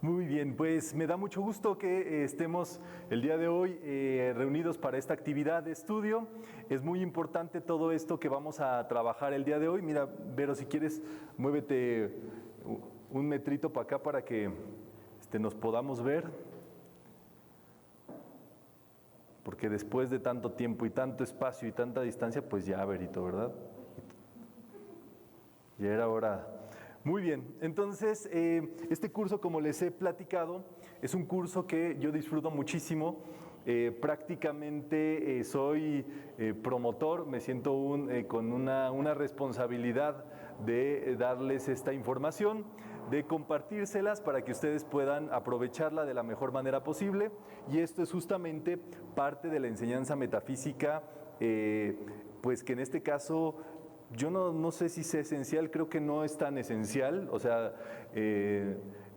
Muy bien, pues me da mucho gusto que estemos el día de hoy reunidos para esta actividad de estudio. Es muy importante todo esto que vamos a trabajar el día de hoy. Mira, Vero, si quieres, muévete un metrito para acá para que nos podamos ver, porque después de tanto tiempo y tanto espacio y tanta distancia, pues ya, Verito, ¿verdad? Ya era hora. Muy bien, entonces este curso, como les he platicado, es un curso que yo disfruto muchísimo. Prácticamente soy promotor, me siento con una responsabilidad de darles esta información, de compartírselas para que ustedes puedan aprovecharla de la mejor manera posible. Y esto es justamente parte de la enseñanza metafísica, pues que en este caso yo no sé si es esencial, creo que no es tan esencial, o sea,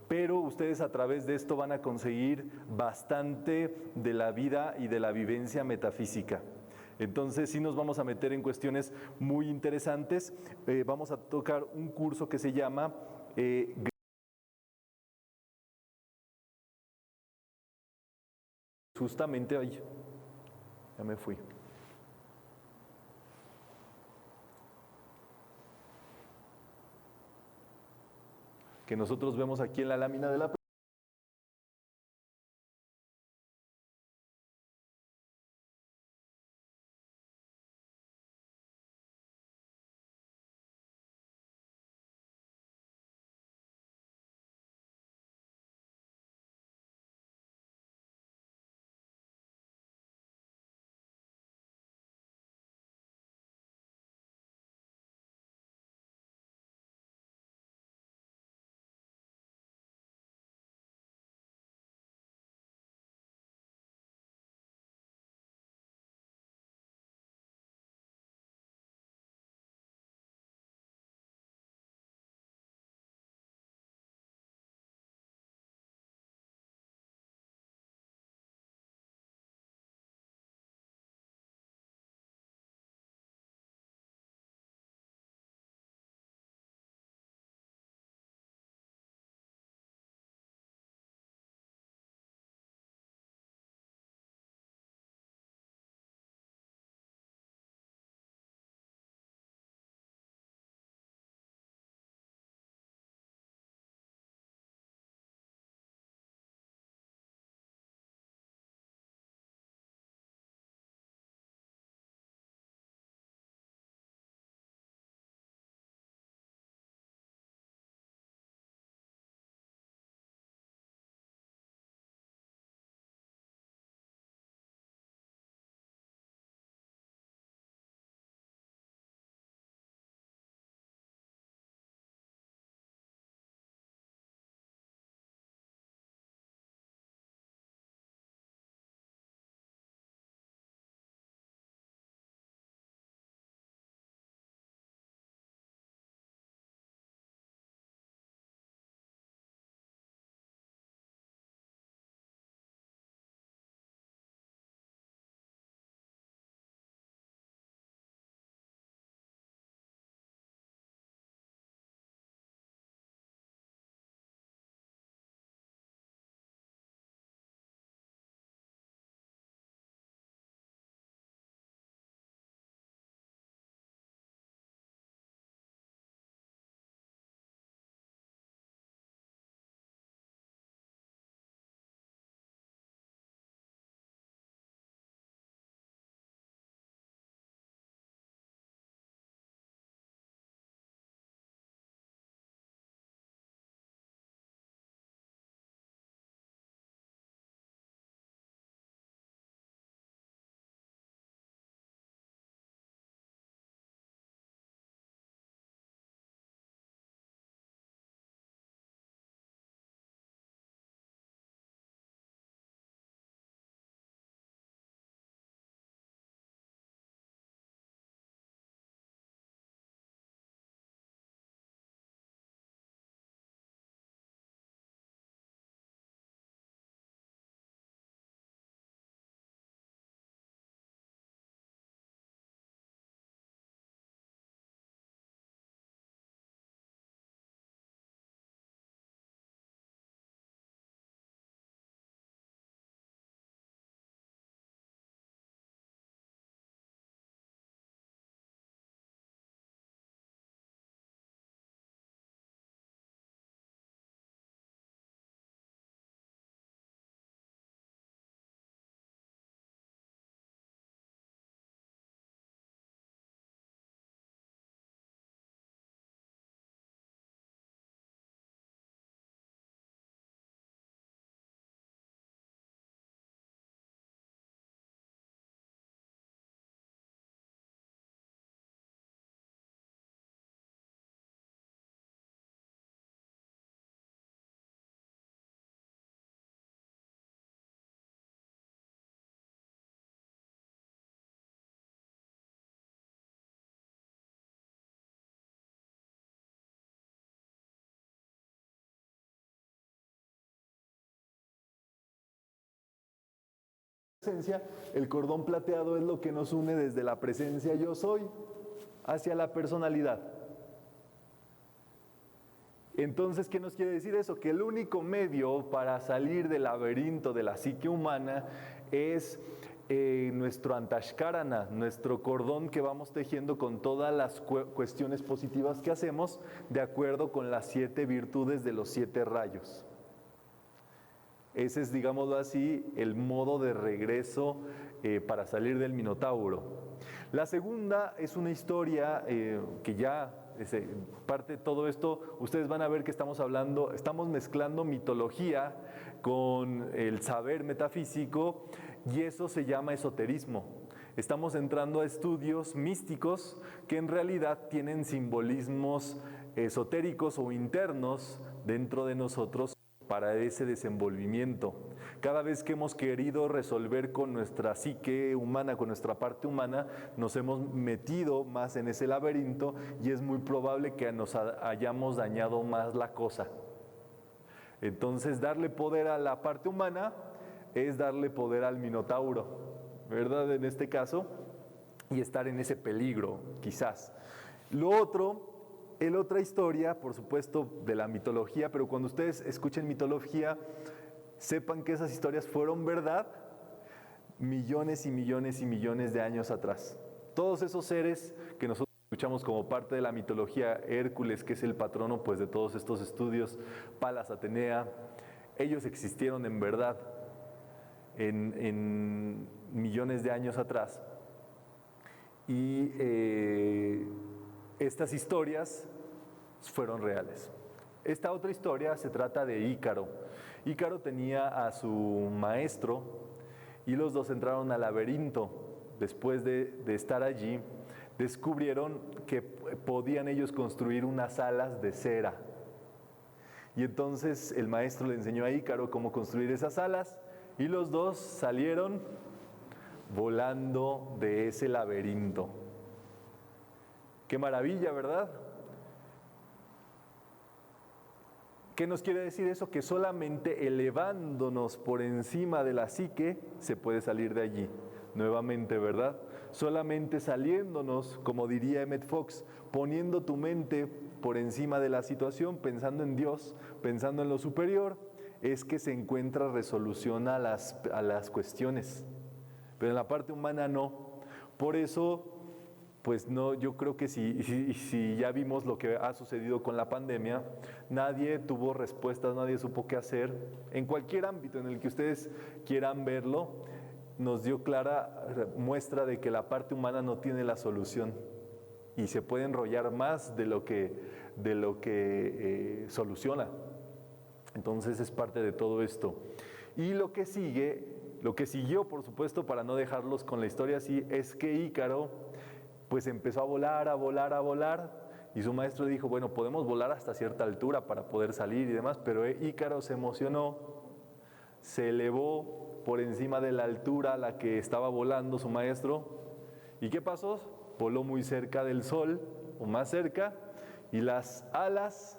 pero ustedes a través de esto van a conseguir bastante de la vida y de la vivencia metafísica. Entonces sí nos vamos a meter en cuestiones muy interesantes. Vamos a tocar un curso que se llama justamente, ay, ya me fui, que nosotros vemos aquí en la lámina de la presencia, el cordón plateado es lo que nos une desde la presencia yo soy hacia la personalidad. Entonces, ¿qué nos quiere decir eso? Que el único medio para salir del laberinto de la psique humana es nuestro antashkarana, nuestro cordón que vamos tejiendo con todas las cuestiones positivas que hacemos de acuerdo con las 7 virtudes de los 7 rayos. Ese es, digámoslo así, el modo de regreso para salir del Minotauro. La segunda es una historia que ya parte de todo esto, ustedes van a ver que estamos mezclando mitología con el saber metafísico y eso se llama esoterismo. Estamos entrando a estudios místicos que en realidad tienen simbolismos esotéricos o internos dentro de nosotros para ese desenvolvimiento. Cada vez que hemos querido resolver con nuestra psique humana, con nuestra parte humana, nos hemos metido más en ese laberinto y es muy probable que nos hayamos dañado más la cosa. Entonces, darle poder a la parte humana es darle poder al Minotauro, ¿verdad? En este caso, y estar en ese peligro, quizás. Lo otro, la otra historia, por supuesto, de la mitología, pero cuando ustedes escuchen mitología, sepan que esas historias fueron verdad millones y millones y millones de años atrás. Todos esos seres que nosotros escuchamos como parte de la mitología, Hércules, que es el patrono pues, de todos estos estudios, Palas Atenea, ellos existieron en verdad en millones de años atrás. Y estas historias fueron reales. Esta otra historia se trata de Ícaro. Ícaro tenía a su maestro y los dos entraron al laberinto. Después de estar allí, descubrieron que podían ellos construir unas alas de cera. Y entonces el maestro le enseñó a Ícaro cómo construir esas alas y los dos salieron volando de ese laberinto. Qué maravilla, ¿verdad? ¿Qué nos quiere decir eso? Que solamente elevándonos por encima de la psique se puede salir de allí. Nuevamente, ¿verdad? Solamente saliéndonos, como diría Emmett Fox, poniendo tu mente por encima de la situación, pensando en Dios, pensando en lo superior, es que se encuentra resolución a las cuestiones. Pero en la parte humana no. Por eso, pues no, yo creo que si ya vimos lo que ha sucedido con la pandemia, nadie tuvo respuestas, nadie supo qué hacer. En cualquier ámbito en el que ustedes quieran verlo, nos dio clara muestra de que la parte humana no tiene la solución y se puede enrollar más de lo que soluciona. Entonces es parte de todo esto. Y lo que siguió, por supuesto, para no dejarlos con la historia así, es que Ícaro pues empezó a volar, a volar, a volar, y su maestro dijo, bueno, podemos volar hasta cierta altura para poder salir y demás, pero Ícaro se emocionó, se elevó por encima de la altura a la que estaba volando su maestro, ¿y qué pasó? Voló muy cerca del sol, o más cerca, y las alas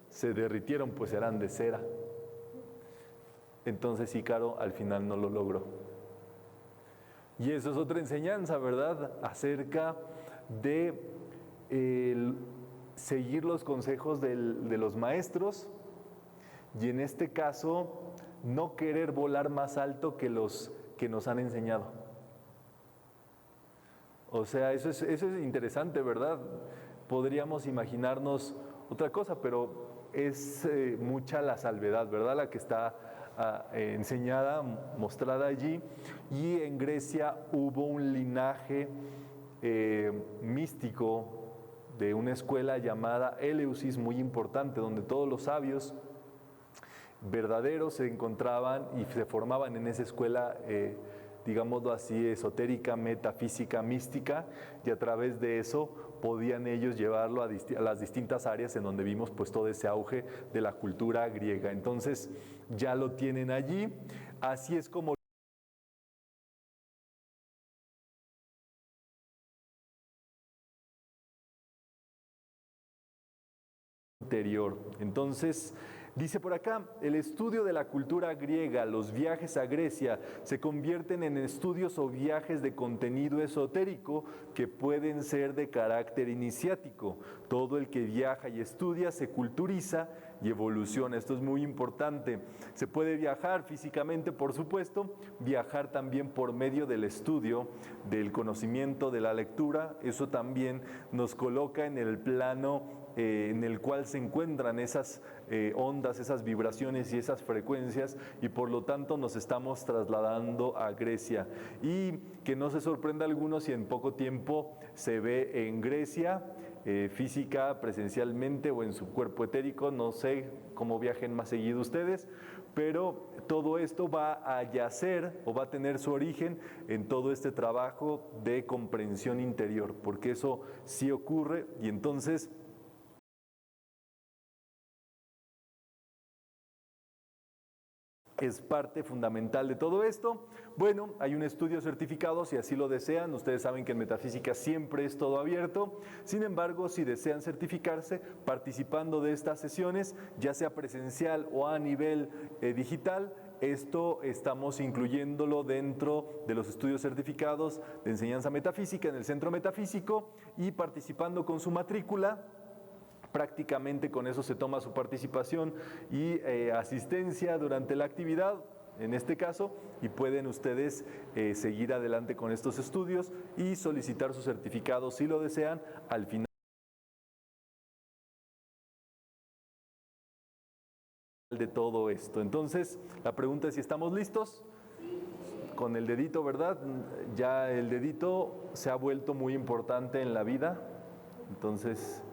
se derritieron, pues eran de cera. Entonces Ícaro al final no lo logró. Y eso es otra enseñanza, ¿verdad? Acerca de seguir los consejos de los maestros y en este caso no querer volar más alto que los que nos han enseñado. O sea, eso es interesante, ¿verdad? Podríamos imaginarnos otra cosa, pero es mucha la salvedad, ¿verdad? La que está enseñada, mostrada allí, y en Grecia hubo un linaje místico de una escuela llamada Eleusis, muy importante, donde todos los sabios verdaderos se encontraban y se formaban en esa escuela, digámoslo así, esotérica, metafísica, mística, y a través de eso podían ellos llevarlo a las distintas áreas en donde vimos pues todo ese auge de la cultura griega. Entonces ya lo tienen allí, así es como interior. Entonces Dice por acá, el estudio de la cultura griega, los viajes a Grecia, se convierten en estudios o viajes de contenido esotérico que pueden ser de carácter iniciático. Todo el que viaja y estudia se culturiza y evoluciona. Esto es muy importante. Se puede viajar físicamente, por supuesto, viajar también por medio del estudio, del conocimiento, de la lectura. Eso también nos coloca en el plano en el cual se encuentran esas ondas, esas vibraciones y esas frecuencias, y por lo tanto nos estamos trasladando a Grecia. Y que no se sorprenda a algunos si en poco tiempo se ve en Grecia, física, presencialmente o en su cuerpo etérico. No sé cómo viajen más seguido ustedes, pero todo esto va a yacer o va a tener su origen en todo este trabajo de comprensión interior, porque eso sí ocurre. Y entonces es parte fundamental de todo esto. Bueno, hay un estudio certificado si así lo desean. Ustedes saben que en metafísica siempre es todo abierto. Sin embargo, si desean certificarse participando de estas sesiones, ya sea presencial o a nivel digital, esto estamos incluyéndolo dentro de los estudios certificados de enseñanza metafísica en el Centro Metafísico, y participando con su matrícula. Prácticamente con eso se toma su participación y asistencia durante la actividad, en este caso, y pueden ustedes seguir adelante con estos estudios y solicitar su certificado si lo desean al final de todo esto. Entonces, la pregunta es si estamos listos. Con el dedito, ¿verdad? Ya el dedito se ha vuelto muy importante en la vida. Entonces,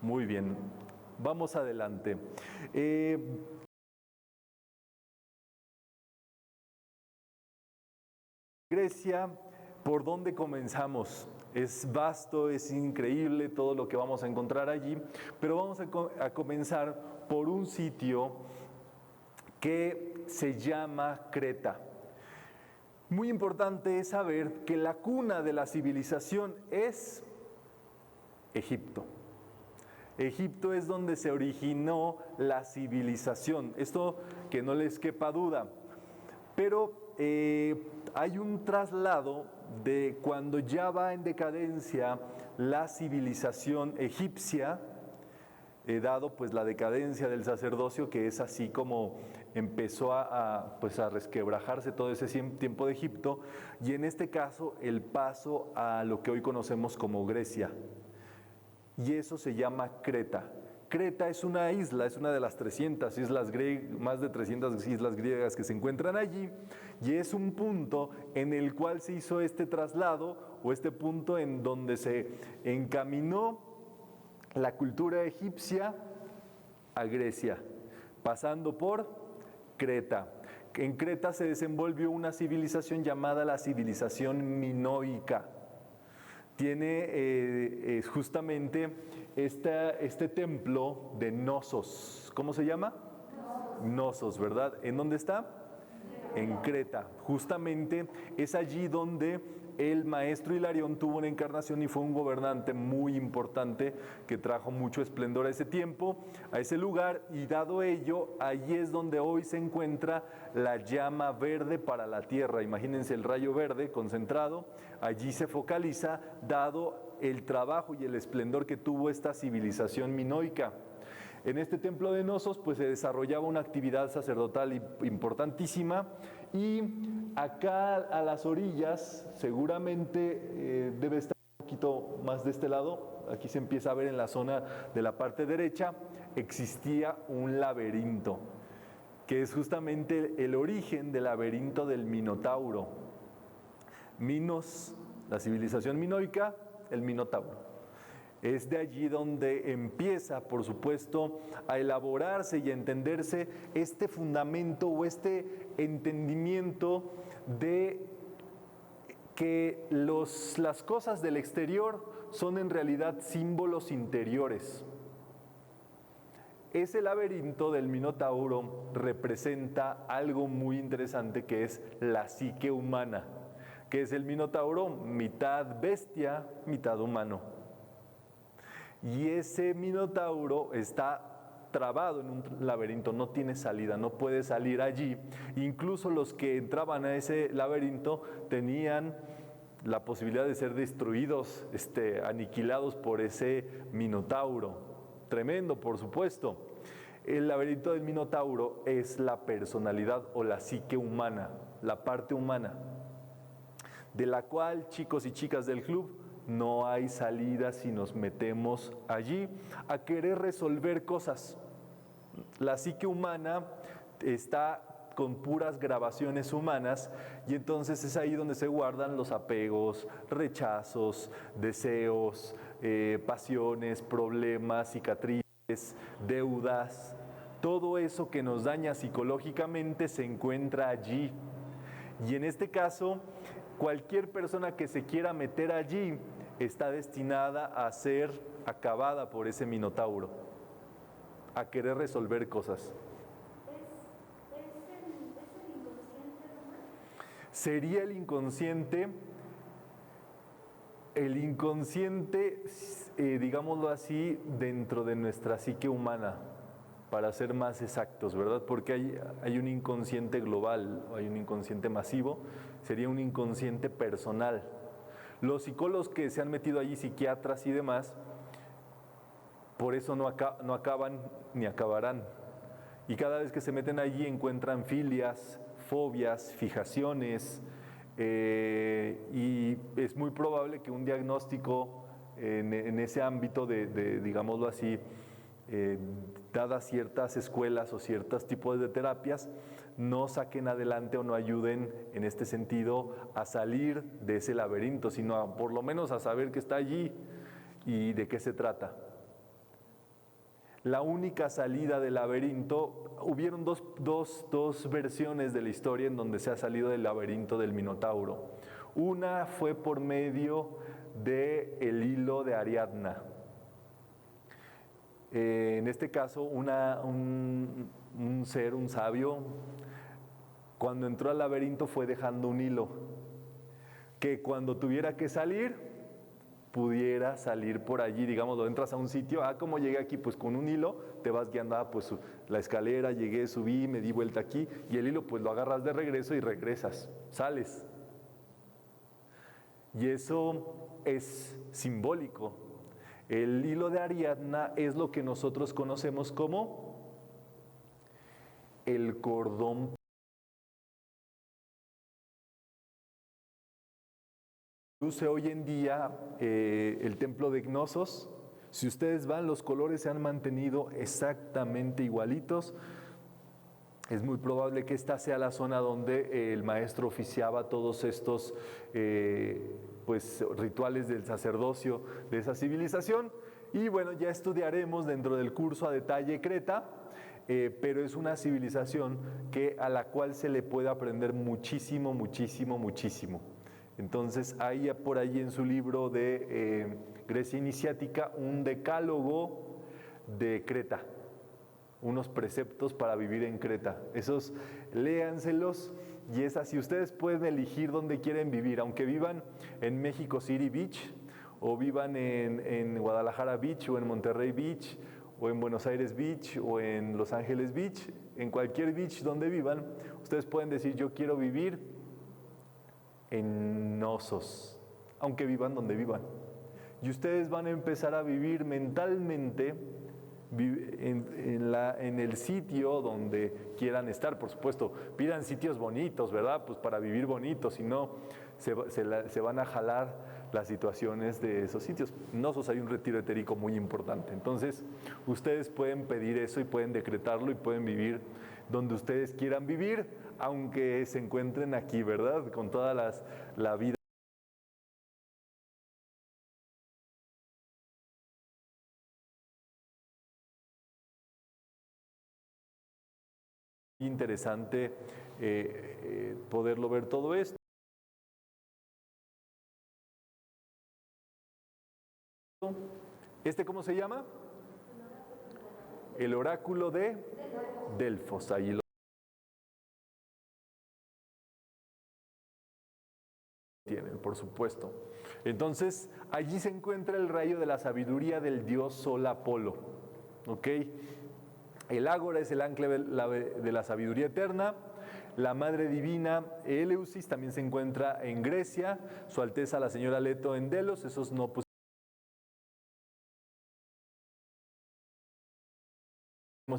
muy bien, vamos adelante. Grecia, ¿por dónde comenzamos? Es vasto, es increíble todo lo que vamos a encontrar allí, pero vamos a comenzar por un sitio que se llama Creta. Muy importante es saber que la cuna de la civilización es Egipto. Egipto es donde se originó la civilización. Esto que no les quepa duda. Pero hay un traslado de cuando ya va en decadencia la civilización egipcia, dado pues la decadencia del sacerdocio, que es así como empezó pues a resquebrajarse todo ese tiempo de Egipto, y en este caso el paso a lo que hoy conocemos como Grecia. Y eso se llama Creta. Creta es una isla, es una de las 300 islas griegas, más de 300 islas griegas que se encuentran allí, y es un punto en el cual se hizo este traslado, o este punto en donde se encaminó la cultura egipcia a Grecia, pasando por Creta. En Creta se desenvolvió una civilización llamada la civilización minoica. Tiene justamente este templo de Knossos. ¿Cómo se llama? Knossos, ¿verdad? ¿En dónde está? En Creta. Justamente es allí donde el maestro Hilarión tuvo una encarnación y fue un gobernante muy importante que trajo mucho esplendor a ese tiempo, a ese lugar, y dado ello, allí es donde hoy se encuentra la llama verde para la tierra. Imagínense el rayo verde concentrado, allí se focaliza, dado el trabajo y el esplendor que tuvo esta civilización minoica. En este templo de Knossos pues se desarrollaba una actividad sacerdotal importantísima, y acá a las orillas, seguramente debe estar un poquito más de este lado, aquí se empieza a ver en la zona de la parte derecha, existía un laberinto, que es justamente el origen del laberinto del Minotauro. Minos, la civilización minoica, el Minotauro. Es de allí donde empieza, por supuesto, a elaborarse y a entenderse este fundamento o este entendimiento de que las cosas del exterior son en realidad símbolos interiores. Ese laberinto del Minotauro representa algo muy interesante, que es la psique humana, que es el Minotauro mitad bestia, mitad humano. Y ese Minotauro está trabado en un laberinto, no tienes salida, no puedes salir allí. Incluso los que entraban a ese laberinto tenían la posibilidad de ser destruidos, aniquilados por ese minotauro. Tremendo, por supuesto. El laberinto del minotauro es la personalidad o la psique humana, la parte humana, de la cual, chicos y chicas del club, no hay salida si nos metemos allí a querer resolver cosas. La psique humana está con puras grabaciones humanas y entonces es ahí donde se guardan los apegos, rechazos, deseos, pasiones, problemas, cicatrices, deudas. Todo eso que nos daña psicológicamente se encuentra allí. Y en este caso, cualquier persona que se quiera meter allí está destinada a ser acabada por ese minotauro, a querer resolver cosas. ¿Es el inconsciente, Román? Sería el inconsciente, digámoslo así, dentro de nuestra psique humana, para ser más exactos, ¿verdad? Porque hay un inconsciente global, hay un inconsciente masivo, sería un inconsciente personal. Los psicólogos que se han metido allí, psiquiatras y demás, por eso no acaban ni acabarán. Y cada vez que se meten allí encuentran filias, fobias, fijaciones, y es muy probable que un diagnóstico en ese ámbito digámoslo así, dadas ciertas escuelas o ciertos tipos de terapias, no saquen adelante o no ayuden en este sentido a salir de ese laberinto, sino por lo menos a saber que está allí y de qué se trata. La única salida del laberinto, hubieron dos versiones de la historia en donde se ha salido del laberinto del Minotauro. Una fue por medio del hilo de Ariadna. En este caso, un ser, un sabio, cuando entró al laberinto fue dejando un hilo, que cuando tuviera que salir, pudiera salir por allí, digamos, entras a un sitio, ¿cómo llegué aquí? Pues con un hilo te vas guiando, pues la escalera, llegué, subí, me di vuelta aquí, y el hilo pues lo agarras de regreso y regresas, sales. Y eso es simbólico. El hilo de Ariadna es lo que nosotros conocemos como el cordón. Luce hoy en día el templo de Gnosos. Si ustedes van, los colores se han mantenido exactamente igualitos. Es muy probable que esta sea la zona donde el maestro oficiaba todos estos pues, rituales del sacerdocio de esa civilización. Y bueno, ya estudiaremos dentro del curso a detalle Creta, pero es una civilización a la cual se le puede aprender muchísimo, muchísimo, muchísimo. Entonces hay por ahí en su libro de Grecia Iniciática un decálogo de Creta, unos preceptos para vivir en Creta. Esos léanselos y es así. Ustedes pueden elegir dónde quieren vivir, aunque vivan en México City Beach, o vivan en Guadalajara Beach, o en Monterrey Beach, o en Buenos Aires Beach, o en Los Ángeles Beach. En cualquier beach donde vivan, ustedes pueden decir: yo quiero vivir en Gnosos, aunque vivan donde vivan. Y ustedes van a empezar a vivir mentalmente en el sitio donde quieran estar. Por supuesto, pidan sitios bonitos, ¿verdad? Pues para vivir bonitos, si no se van a jalar las situaciones de esos sitios. En Gnosos hay un retiro etérico muy importante. Entonces, ustedes pueden pedir eso y pueden decretarlo y pueden vivir donde ustedes quieran vivir, aunque se encuentren aquí, ¿verdad? Con toda la vida interesante poderlo ver todo esto. ¿Cómo se llama? El oráculo de Delfos. Ahí lo tienen, por supuesto. Entonces, allí se encuentra el rayo de la sabiduría del dios Sol Apolo. ¿Ok? El ágora es el ancla de la sabiduría eterna. La Madre Divina Eleusis también se encuentra en Grecia. Su Alteza la Señora Leto en Delos. Esos no pusimos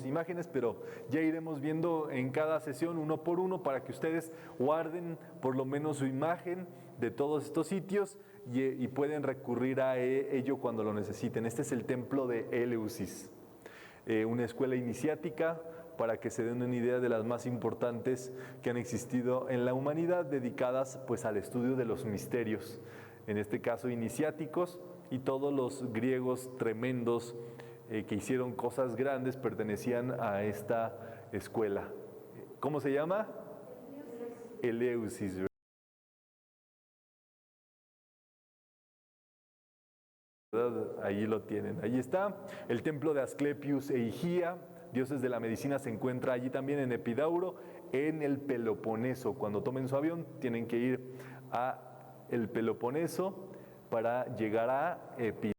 imágenes, pero ya iremos viendo en cada sesión uno por uno para que ustedes guarden por lo menos su imagen de todos estos sitios y pueden recurrir a ello cuando lo necesiten. Este es el templo de Eleusis, una escuela iniciática para que se den una idea de las más importantes que han existido en la humanidad, dedicadas pues al estudio de los misterios, en este caso iniciáticos, y todos los griegos tremendos que hicieron cosas grandes pertenecían a esta escuela. ¿Cómo se llama? Eleusis. Allí lo tienen. Allí está el templo de Asclepius e Higía, dioses de la medicina, se encuentra allí también en Epidauro, en el Peloponeso. Cuando tomen su avión tienen que ir a el Peloponeso para llegar a Epidauro.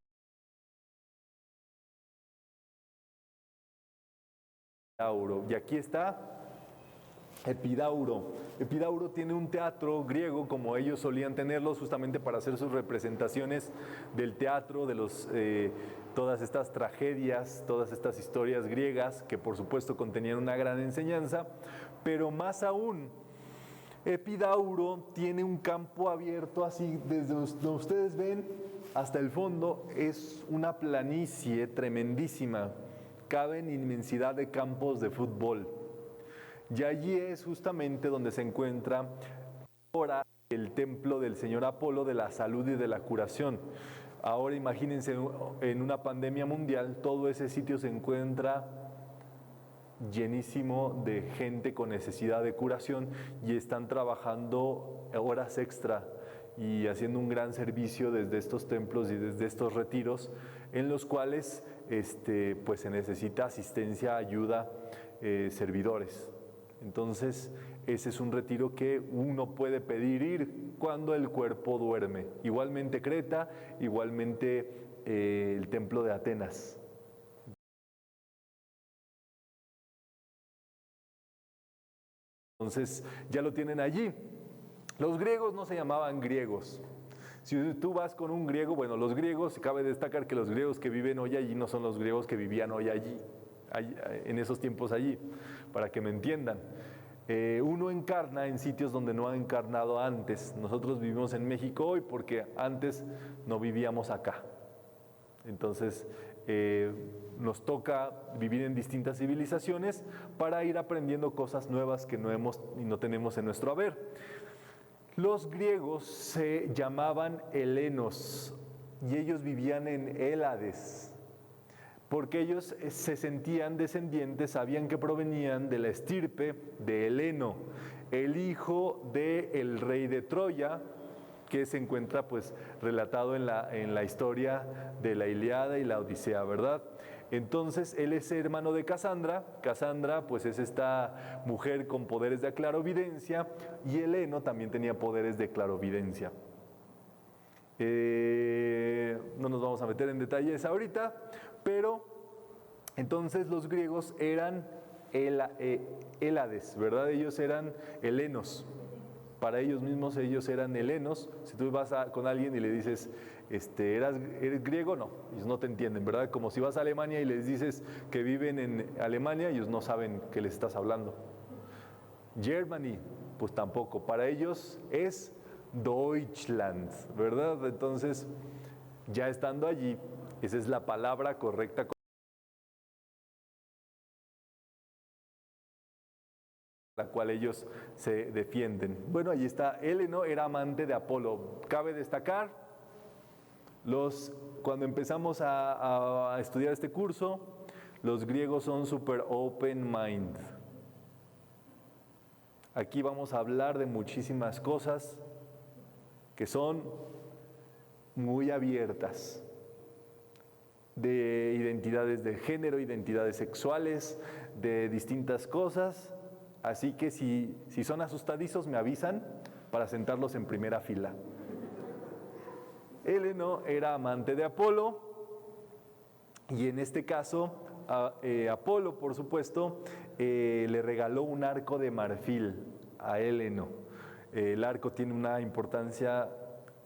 Y aquí está Epidauro. Epidauro tiene un teatro griego, como ellos solían tenerlos, justamente para hacer sus representaciones del teatro, de todas estas tragedias, todas estas historias griegas, que por supuesto contenían una gran enseñanza, pero más aún, Epidauro tiene un campo abierto así, desde donde ustedes ven hasta el fondo, es una planicie tremendísima. Caben inmensidad de campos de fútbol. Y allí es justamente donde se encuentra ahora el templo del Señor Apolo de la salud y de la curación. Ahora imagínense en una pandemia mundial, todo ese sitio se encuentra llenísimo de gente con necesidad de curación y están trabajando horas extra y haciendo un gran servicio desde estos templos y desde estos retiros en los cuales pues se necesita asistencia, ayuda, servidores. Entonces, ese es un retiro que uno puede pedir ir cuando el cuerpo duerme. Igualmente Creta, igualmente el templo de Atenas. Entonces, ya lo tienen allí. Los griegos no se llamaban griegos. Si tú vas con un griego, bueno, los griegos, cabe destacar que los griegos que viven hoy allí no son los griegos que vivían hoy allí, en esos tiempos allí, para que me entiendan. Uno encarna en sitios donde no ha encarnado antes. Nosotros vivimos en México hoy porque antes no vivíamos acá. Entonces, nos toca vivir en distintas civilizaciones para ir aprendiendo cosas nuevas que no hemos y no tenemos en nuestro haber. Los griegos se llamaban helenos y ellos vivían en Hélades, porque ellos se sentían descendientes, sabían que provenían de la estirpe de Heleno, el hijo del rey de Troya, que se encuentra pues relatado en la historia de la Ilíada y la Odisea, ¿verdad? Entonces él es hermano de Casandra. Casandra pues es esta mujer con poderes de clarovidencia y Heleno también tenía poderes de clarovidencia. No nos vamos a meter en detalles ahorita, pero entonces los griegos eran Hélades, ¿verdad? Ellos eran helenos. Para ellos mismos, ellos eran helenos. Si tú vas con alguien y le dices, ¿eres griego? No, ellos no te entienden, ¿verdad? Como si vas a Alemania y les dices que viven en Alemania, ellos no saben qué les estás hablando. Germany, pues tampoco. Para ellos es Deutschland, ¿verdad? Entonces, ya estando allí, esa es la palabra correcta la cual ellos se defienden. Bueno, allí está. Heleno era amante de Apolo. Cabe destacar, cuando empezamos a estudiar este curso, los griegos son super open mind. Aquí vamos a hablar de muchísimas cosas que son muy abiertas, de identidades de género, identidades sexuales, de distintas cosas. Así que si son asustadizos, me avisan para sentarlos en primera fila. Heleno era amante de Apolo y en este caso, Apolo, por supuesto, le regaló un arco de marfil a Héleno. El arco tiene una importancia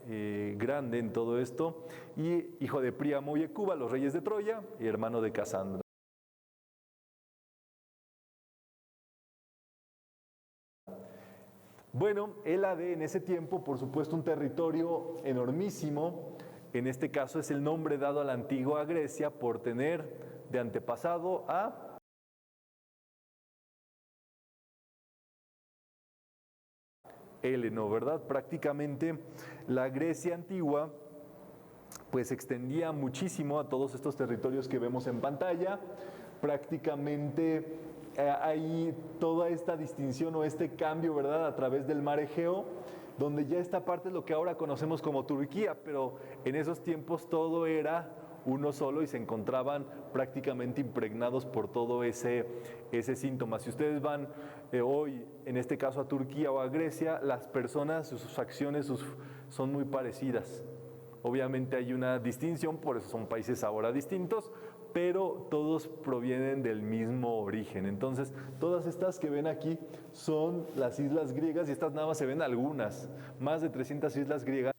grande en todo esto, y hijo de Príamo y Hecuba, los reyes de Troya, y hermano de Casandra. Bueno, Hélade en ese tiempo, por supuesto, un territorio enormísimo. En este caso es el nombre dado a la antigua Grecia por tener de antepasado a Héleno, ¿verdad? Prácticamente la Grecia antigua pues se extendía muchísimo a todos estos territorios que vemos en pantalla. Prácticamente hay toda esta distinción o este cambio, ¿verdad?, a través del mar Egeo, donde ya esta parte es lo que ahora conocemos como Turquía, pero en esos tiempos todo era uno solo y se encontraban prácticamente impregnados por todo ese síntoma. Si ustedes van hoy, en este caso a Turquía o a Grecia, las personas, sus acciones son muy parecidas. Obviamente hay una distinción, por eso son países ahora distintos, pero todos provienen del mismo origen. Entonces, todas estas que ven aquí son las islas griegas, y estas nada más se ven algunas, más de 300 islas griegas.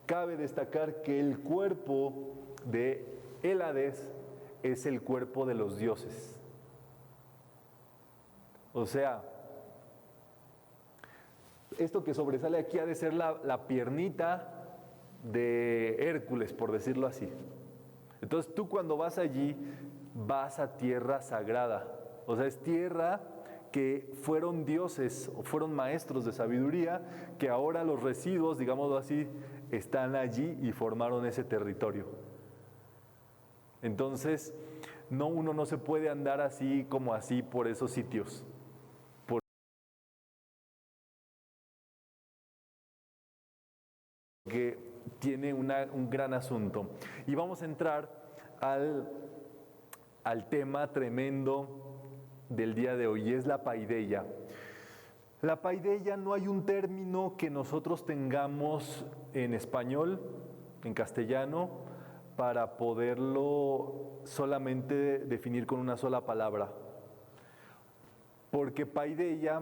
Cabe destacar que el cuerpo de Hélades es el cuerpo de los dioses. O sea, esto que sobresale aquí ha de ser la piernita de Hércules, por decirlo así. Entonces tú cuando vas allí, vas a tierra sagrada. O sea, es tierra que fueron dioses o fueron maestros de sabiduría, que ahora los residuos, digámoslo así, están allí y formaron ese territorio. Entonces, uno no se puede andar así como así por esos sitios. Porque tiene un gran asunto. Y vamos a entrar al tema tremendo del día de hoy, y es la paideia. La paideia, no hay un término que nosotros tengamos en español, en castellano, para poderlo solamente definir con una sola palabra. Porque paideia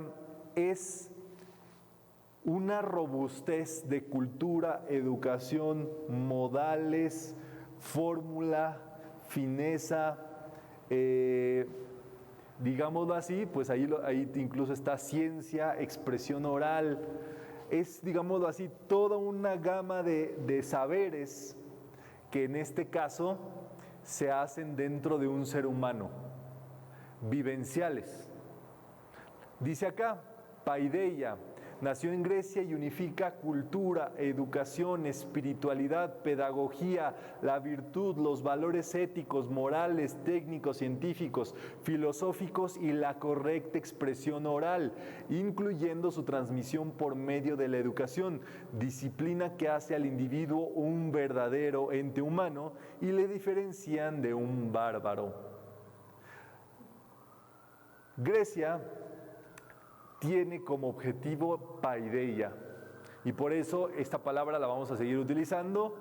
es una robustez de cultura, educación, modales, fórmula, fineza, digámoslo así, pues ahí incluso está ciencia, expresión oral. Es, digámoslo así, toda una gama de saberes que en este caso se hacen dentro de un ser humano, vivenciales. Dice acá, paideia. Nació en Grecia y unifica cultura, educación, espiritualidad, pedagogía, la virtud, los valores éticos, morales, técnicos, científicos, filosóficos y la correcta expresión oral, incluyendo su transmisión por medio de la educación, disciplina que hace al individuo un verdadero ente humano y le diferencian de un bárbaro. Grecia tiene como objetivo paideia, y por eso esta palabra la vamos a seguir utilizando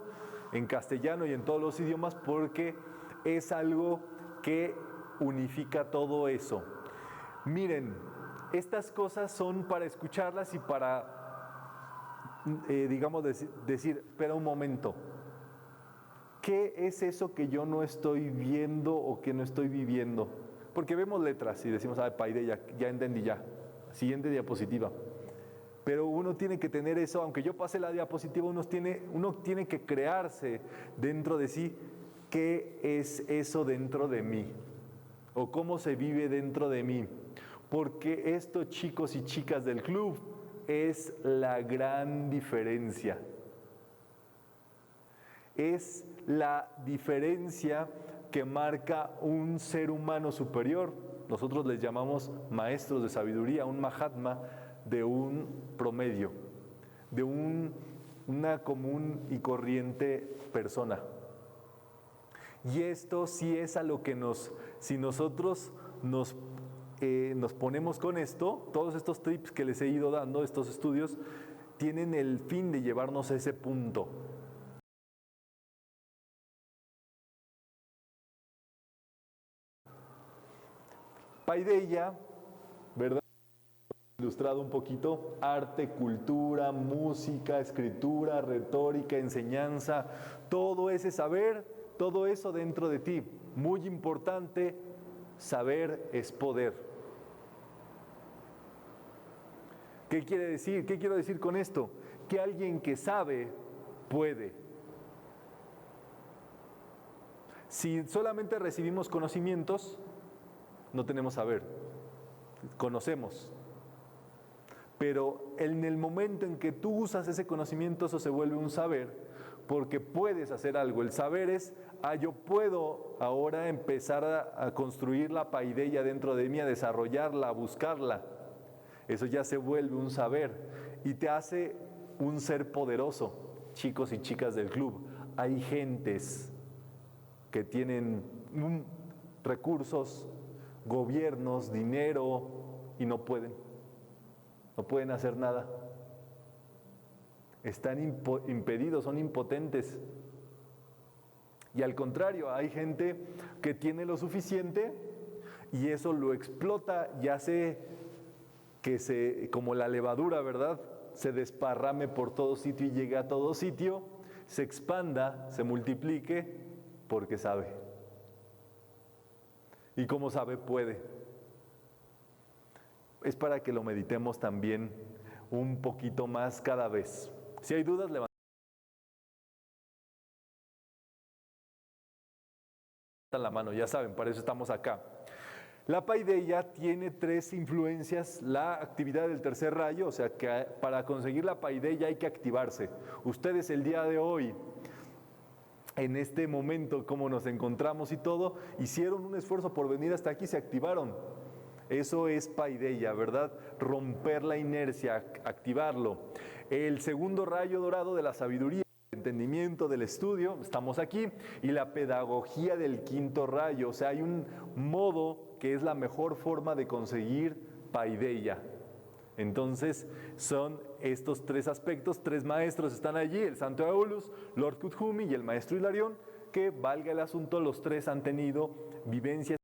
en castellano y en todos los idiomas, porque es algo que unifica todo eso. Miren, estas cosas son para escucharlas y para, digamos, decir, espera un momento, ¿qué es eso que yo no estoy viendo o que no estoy viviendo? Porque vemos letras y decimos, paideia, ya entendí ya. Siguiente diapositiva. Pero uno tiene que tener eso, aunque yo pase la diapositiva, uno tiene que crearse dentro de sí qué es eso dentro de mí, o cómo se vive dentro de mí. Porque esto, chicos y chicas del club, es la gran diferencia. Es la diferencia que marca un ser humano superior. Nosotros les llamamos maestros de sabiduría, un mahatma, de un promedio, de una común y corriente persona. Y esto sí es a lo que si nosotros nos ponemos con esto, todos estos tips que les he ido dando, estos estudios, tienen el fin de llevarnos a ese punto. Paideia, ¿verdad? Ilustrado un poquito, arte, cultura, música, escritura, retórica, enseñanza, todo ese saber, todo eso dentro de ti. Muy importante, saber es poder. ¿Qué quiere decir? ¿Qué quiero decir con esto? Que alguien que sabe, puede. Si solamente recibimos conocimientos, no tenemos saber. Conocemos. Pero en el momento en que tú usas ese conocimiento, eso se vuelve un saber, porque puedes hacer algo. El saber es, yo puedo ahora empezar a construir la paideia dentro de mí, a desarrollarla, a buscarla. Eso ya se vuelve un saber y te hace un ser poderoso. Chicos y chicas del club, hay gentes que tienen recursos, gobiernos, dinero y no pueden hacer nada. Están impedidos, son impotentes. Y al contrario, hay gente que tiene lo suficiente y eso lo explota y hace que como la levadura, ¿verdad?, se desparrame por todo sitio y llegue a todo sitio, se expanda, se multiplique, porque sabe. Y como sabe, puede. Es para que lo meditemos también un poquito más cada vez. Si hay dudas, levanten la mano, ya saben, para eso estamos acá. La paideia tiene 3 influencias, la actividad del tercer rayo, o sea que para conseguir la paideia hay que activarse. Ustedes el día de hoy, en este momento, como nos encontramos y todo, hicieron un esfuerzo por venir hasta aquí, se activaron. Eso es paideia, ¿verdad? Romper la inercia, activarlo. El segundo rayo dorado de la sabiduría, el entendimiento del estudio, estamos aquí, y la pedagogía del quinto rayo, o sea, hay un modo que es la mejor forma de conseguir paideia. Entonces, son estos 3 aspectos, 3 maestros están allí, el Santo Aulus, Lord Cuthumi y el maestro Hilarión, que valga el asunto, los 3 han tenido vivencias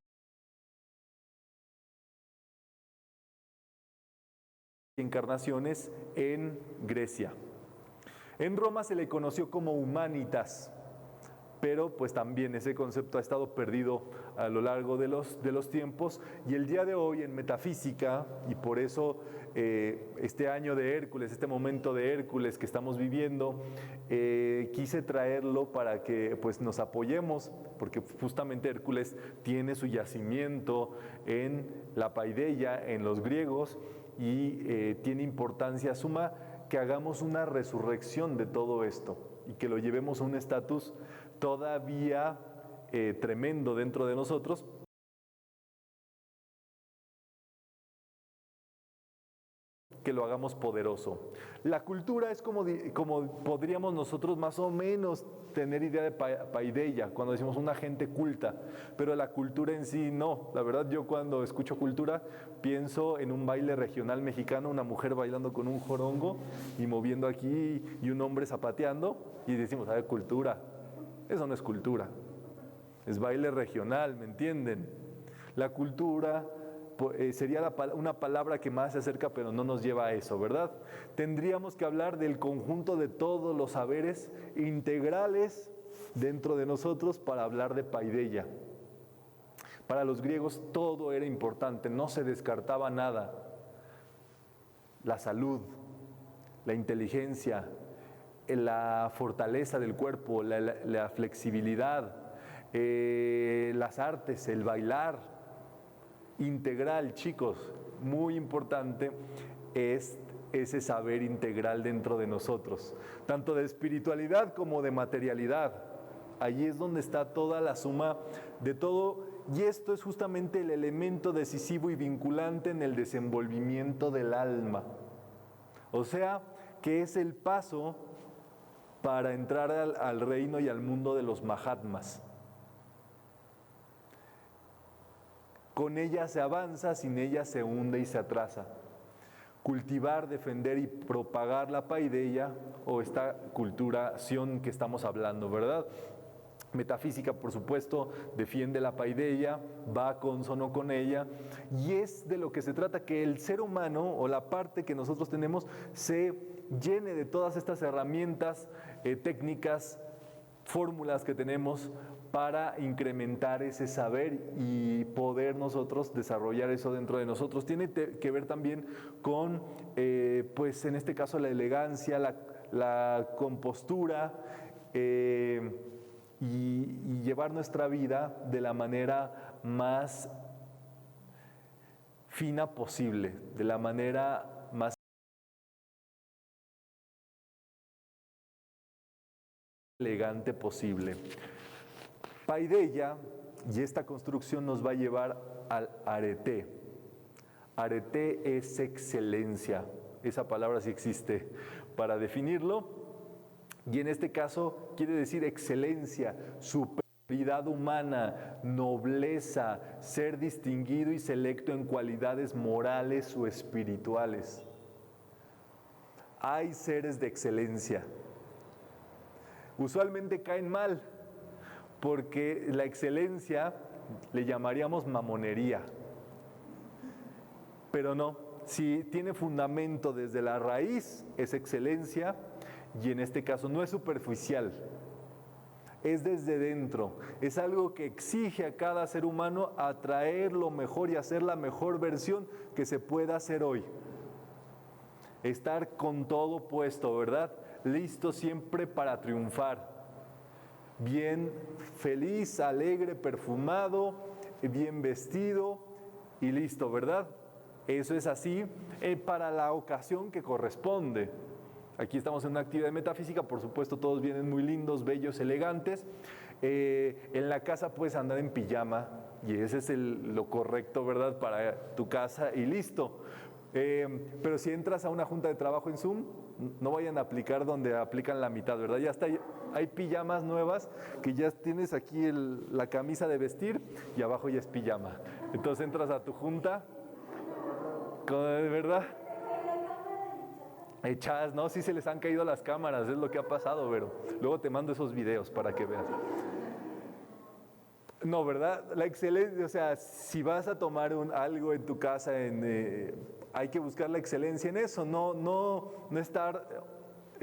y encarnaciones en Grecia. En Roma se le conoció como humanitas, pero pues también ese concepto ha estado perdido a lo largo de los tiempos, y el día de hoy en metafísica, y por eso este año de Hércules, este momento de Hércules que estamos viviendo, quise traerlo para que pues nos apoyemos, porque justamente Hércules tiene su yacimiento en la paideia, en los griegos, y tiene importancia suma que hagamos una resurrección de todo esto y que lo llevemos a un estatus todavía tremendo dentro de nosotros, que lo hagamos poderoso. La cultura es como podríamos nosotros más o menos tener idea de paideia, cuando decimos una gente culta, pero la cultura en sí no. La verdad, yo cuando escucho cultura pienso en un baile regional mexicano, una mujer bailando con un jorongo y moviendo aquí y un hombre zapateando, y decimos, a ver, cultura. Eso no es cultura, es baile regional, ¿me entienden? La cultura sería una palabra que más se acerca, pero no nos lleva a eso, ¿verdad? Tendríamos que hablar del conjunto de todos los saberes integrales dentro de nosotros para hablar de paideia. Para los griegos todo era importante, no se descartaba nada. La salud, la inteligencia, la fortaleza del cuerpo, la flexibilidad, las artes, el bailar. Integral, chicos, muy importante es ese saber integral dentro de nosotros, tanto de espiritualidad como de materialidad. Allí es donde está toda la suma de todo, y esto es justamente el elemento decisivo y vinculante en el desenvolvimiento del alma. O sea, que es el paso para entrar al reino y al mundo de los Mahatmas. Con ella se avanza, sin ella se hunde y se atrasa. Cultivar, defender y propagar la paideia, o esta culturación que estamos hablando, ¿verdad? Metafísica, por supuesto, defiende la paideia, va a consono con ella, y es de lo que se trata, que el ser humano o la parte que nosotros tenemos se llene de todas estas herramientas, técnicas, fórmulas que tenemos para incrementar ese saber y poder nosotros desarrollar eso dentro de nosotros. Tiene que ver también con, pues en este caso, la elegancia, la compostura, y llevar nuestra vida de la manera más fina posible, de la manera más elegante posible. Paideia, y esta construcción nos va a llevar al arete. Arete es excelencia, esa palabra sí existe para definirlo. Y en este caso quiere decir excelencia, superioridad humana, nobleza, ser distinguido y selecto en cualidades morales o espirituales. Hay seres de excelencia. Usualmente caen mal, porque la excelencia le llamaríamos mamonería. Pero no, si tiene fundamento desde la raíz, es excelencia. Y en este caso no es superficial, es desde dentro, es algo que exige a cada ser humano atraer lo mejor y hacer la mejor versión que se pueda hacer hoy. Estar con todo puesto, ¿verdad? Listo siempre para triunfar. Bien feliz, alegre, perfumado, bien vestido y listo, ¿verdad? Eso es así para la ocasión que corresponde. Aquí estamos en una actividad de metafísica, por supuesto todos vienen muy lindos, bellos, elegantes. En la casa puedes andar en pijama y ese es lo correcto, ¿verdad? Para tu casa y listo. Pero si entras a una junta de trabajo en Zoom, no vayan a aplicar donde aplican la mitad, ¿verdad? Ya está, hay pijamas nuevas que ya tienes aquí la camisa de vestir y abajo ya es pijama. Entonces entras a tu junta, ¿verdad? Echadas, no, sí se les han caído las cámaras, es lo que ha pasado, pero luego te mando esos videos para que veas. No, ¿verdad? La excelencia, o sea, si vas a tomar algo en tu casa, hay que buscar la excelencia en eso, no estar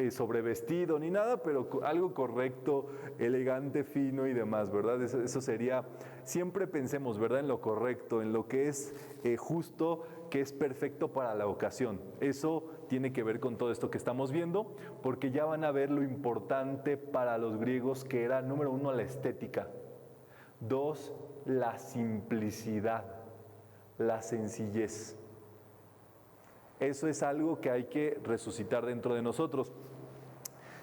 sobrevestido ni nada, pero algo correcto, elegante, fino y demás, ¿verdad? Eso sería, siempre pensemos, ¿verdad? En lo correcto, en lo que es justo, que es perfecto para la ocasión. Eso tiene que ver con todo esto que estamos viendo, porque ya van a ver lo importante para los griegos, que era, número uno, la estética. Dos, la simplicidad, la sencillez. Eso es algo que hay que resucitar dentro de nosotros.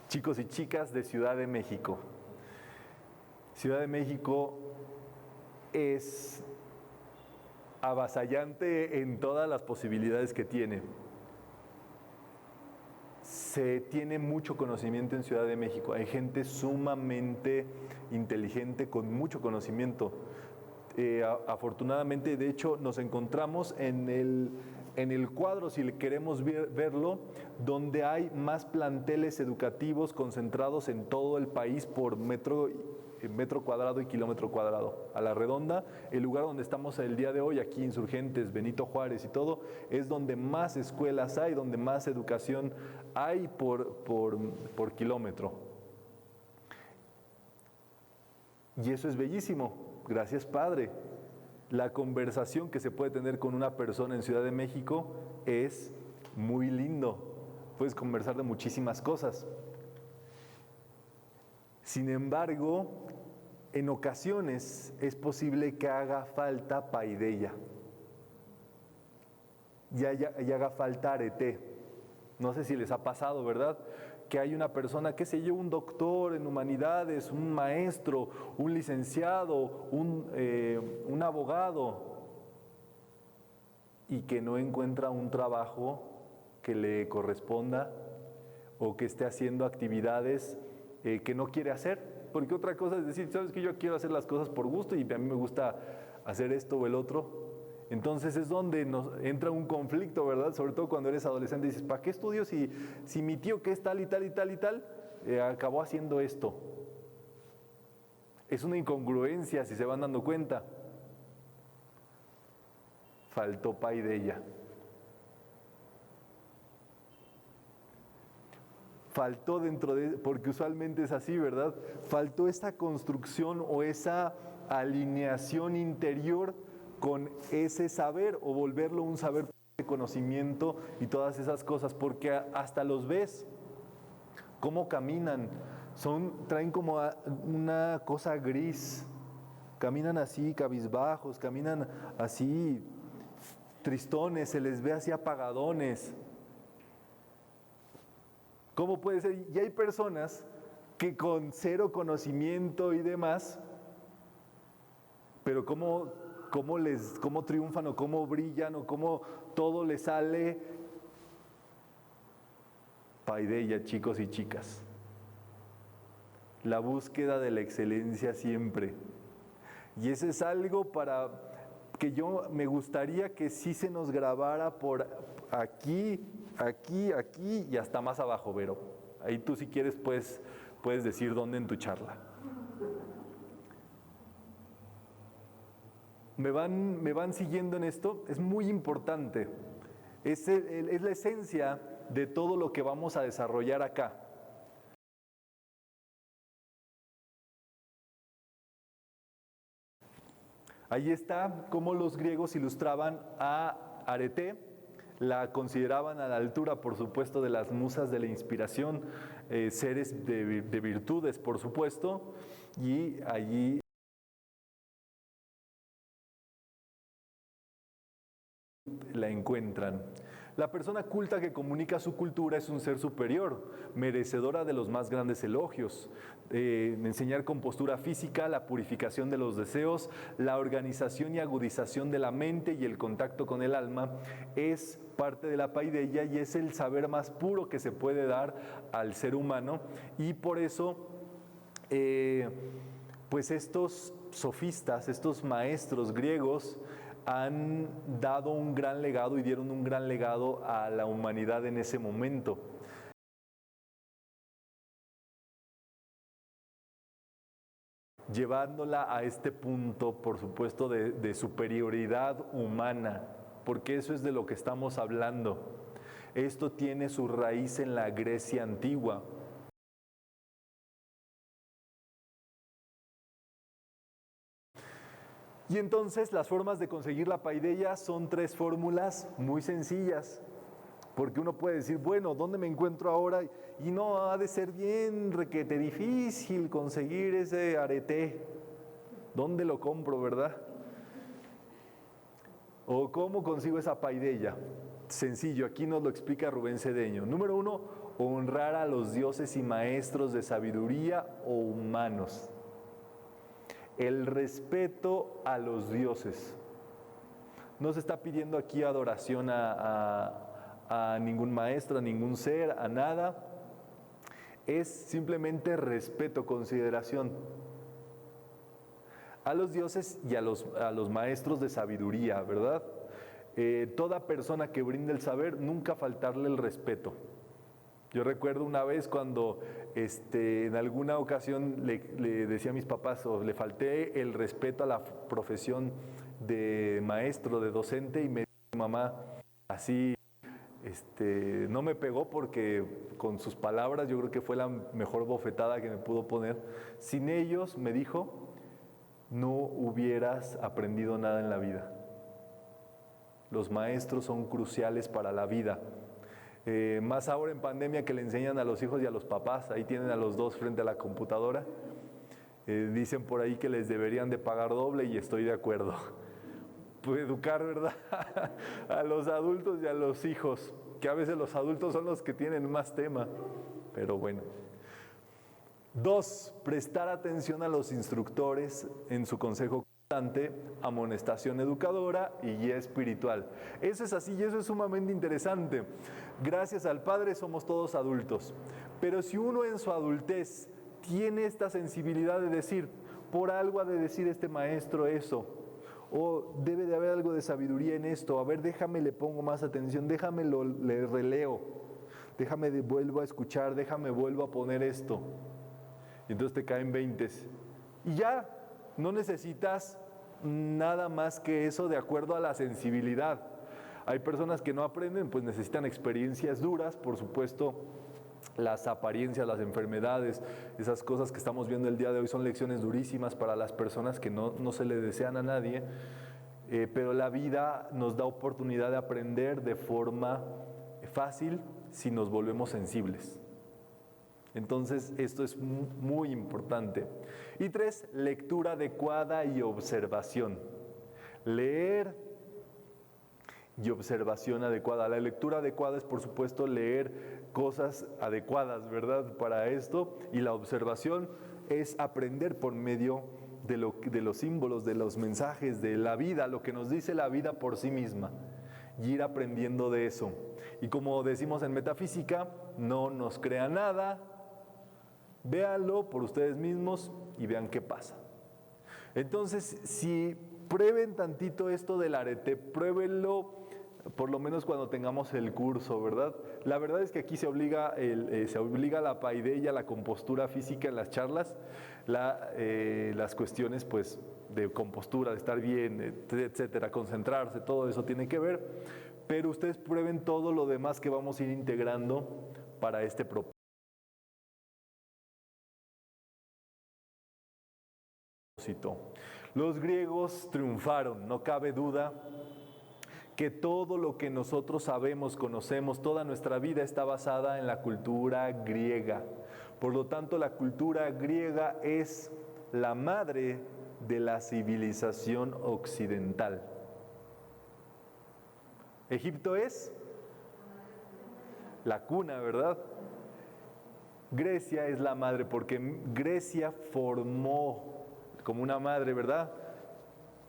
Chicos y chicas de Ciudad de México. Ciudad de México es avasallante en todas las posibilidades que tiene. Se tiene mucho conocimiento en Ciudad de México. Hay gente sumamente inteligente con mucho conocimiento. Afortunadamente, de hecho, nos encontramos en el cuadro, si queremos verlo, donde hay más planteles educativos concentrados en todo el país por metro cuadrado y kilómetro cuadrado. A la redonda, el lugar donde estamos el día de hoy, aquí Insurgentes, Benito Juárez y todo, es donde más escuelas hay, donde más educación hay por kilómetro. Y eso es bellísimo. Gracias, Padre. La conversación que se puede tener con una persona en Ciudad de México es muy lindo. Puedes conversar de muchísimas cosas. Sin embargo, en ocasiones es posible que haga falta paideia y haga falta arete. No sé si les ha pasado, ¿verdad? Que hay una persona, qué sé yo, un doctor en humanidades, un maestro, un licenciado, un abogado, y que no encuentra un trabajo que le corresponda o que esté haciendo actividades que no quiere hacer. Porque otra cosa es decir, ¿sabes qué? Yo quiero hacer las cosas por gusto y a mí me gusta hacer esto o el otro. Entonces es donde nos entra un conflicto, ¿verdad? Sobre todo cuando eres adolescente y dices, ¿para qué estudio si mi tío que es tal y tal y tal y tal acabó haciendo esto? Es una incongruencia, si se van dando cuenta. Faltó paideia. Faltó dentro de, porque usualmente es así, ¿verdad? Faltó esa construcción o esa alineación interior con ese saber o volverlo un saber de conocimiento y todas esas cosas, porque hasta los ves cómo caminan, traen como una cosa gris, caminan así cabizbajos, caminan así tristones, se les ve así apagadones. ¿Cómo puede ser? Y hay personas que con cero conocimiento y demás, pero cómo triunfan o cómo brillan o cómo todo les sale. Paideia, chicos y chicas. La búsqueda de la excelencia siempre. Y eso es algo para que yo me gustaría que sí se nos grabara por aquí, aquí, aquí y hasta más abajo, Vero. Ahí tú si quieres puedes decir dónde en tu charla. ¿Me van siguiendo en esto? Es muy importante. Es la esencia de todo lo que vamos a desarrollar acá. Ahí está cómo los griegos ilustraban a Arete, la consideraban a la altura, por supuesto, de las musas de la inspiración, seres de virtudes, por supuesto, y allí la encuentran. La persona culta que comunica su cultura es un ser superior, merecedora de los más grandes elogios. Enseñar con postura física, la purificación de los deseos, la organización y agudización de la mente y el contacto con el alma es parte de la paideia y es el saber más puro que se puede dar al ser humano. Y por eso, pues estos sofistas, estos maestros griegos, han dado un gran legado y dieron un gran legado a la humanidad en ese momento. Llevándola a este punto, por supuesto, de superioridad humana, porque eso es de lo que estamos hablando. Esto tiene su raíz en la Grecia antigua. Y entonces las formas de conseguir la paideia son 3 fórmulas muy sencillas, porque uno puede decir, bueno, ¿dónde me encuentro ahora? Y no, ha de ser bien requete difícil conseguir ese arete. ¿Dónde lo compro, verdad? ¿O cómo consigo esa paideia? Sencillo, aquí nos lo explica Rubén Cedeño. Número 1, honrar a los dioses y maestros de sabiduría o humanos. El respeto a los dioses. No se está pidiendo aquí adoración a ningún maestro, a ningún ser, a nada. Es simplemente respeto, consideración. A los dioses y a los maestros de sabiduría, ¿verdad? Toda persona que brinde el saber, nunca faltarle el respeto. Yo recuerdo una vez cuando en alguna ocasión le decía a mis papás o le falté el respeto a la profesión de maestro, de docente, y me dijo mi mamá así, no me pegó porque con sus palabras yo creo que fue la mejor bofetada que me pudo poner. Sin ellos, me dijo, no hubieras aprendido nada en la vida. Los maestros son cruciales para la vida. Más ahora en pandemia que le enseñan a los hijos y a los papás, ahí tienen a los dos frente a la computadora. Dicen por ahí que les deberían de pagar doble y estoy de acuerdo. Pues educar, ¿verdad? A los adultos y a los hijos, que a veces los adultos son los que tienen más tema, pero bueno. 2, prestar atención a los instructores en su consejo constante, amonestación educadora y guía espiritual. Eso es así y eso es sumamente interesante. Gracias al Padre somos todos adultos, pero si uno en su adultez tiene esta sensibilidad de decir, por algo ha de decir este maestro eso, o debe de haber algo de sabiduría en esto, a ver, déjame le pongo más atención, déjame le releo, déjame vuelvo a escuchar, déjame vuelvo a poner esto. Y entonces te caen 20 Y ya no necesitas nada más que eso de acuerdo a la sensibilidad. Hay personas que no aprenden, pues necesitan experiencias duras, por supuesto. Las apariencias, las enfermedades, esas cosas que estamos viendo el día de hoy son lecciones durísimas para las personas que no se le desean a nadie, pero la vida nos da oportunidad de aprender de forma fácil si nos volvemos sensibles. Entonces, esto es muy importante. Y 3, lectura adecuada y observación. Leer y observación adecuada. La lectura adecuada es, por supuesto, leer cosas adecuadas, ¿verdad? Para esto. Y la observación es aprender por medio de los símbolos, de los mensajes, de la vida, lo que nos dice la vida por sí misma. Y ir aprendiendo de eso. Y como decimos en metafísica, no nos crea nada. Véanlo por ustedes mismos y vean qué pasa. Entonces, si prueben tantito esto del arete, pruébenlo por lo menos cuando tengamos el curso, ¿verdad? La verdad es que aquí se obliga la paideia, la compostura física en las charlas, las cuestiones pues de compostura, de estar bien, etcétera, concentrarse, todo eso tiene que ver, pero ustedes prueben todo lo demás que vamos a ir integrando para este propósito. Los griegos triunfaron, no cabe duda que todo lo que nosotros sabemos, conocemos, toda nuestra vida está basada en la cultura griega. Por lo tanto, la cultura griega es la madre de la civilización occidental. Egipto es la cuna, ¿verdad? Grecia es la madre, porque Grecia formó como una madre, ¿verdad?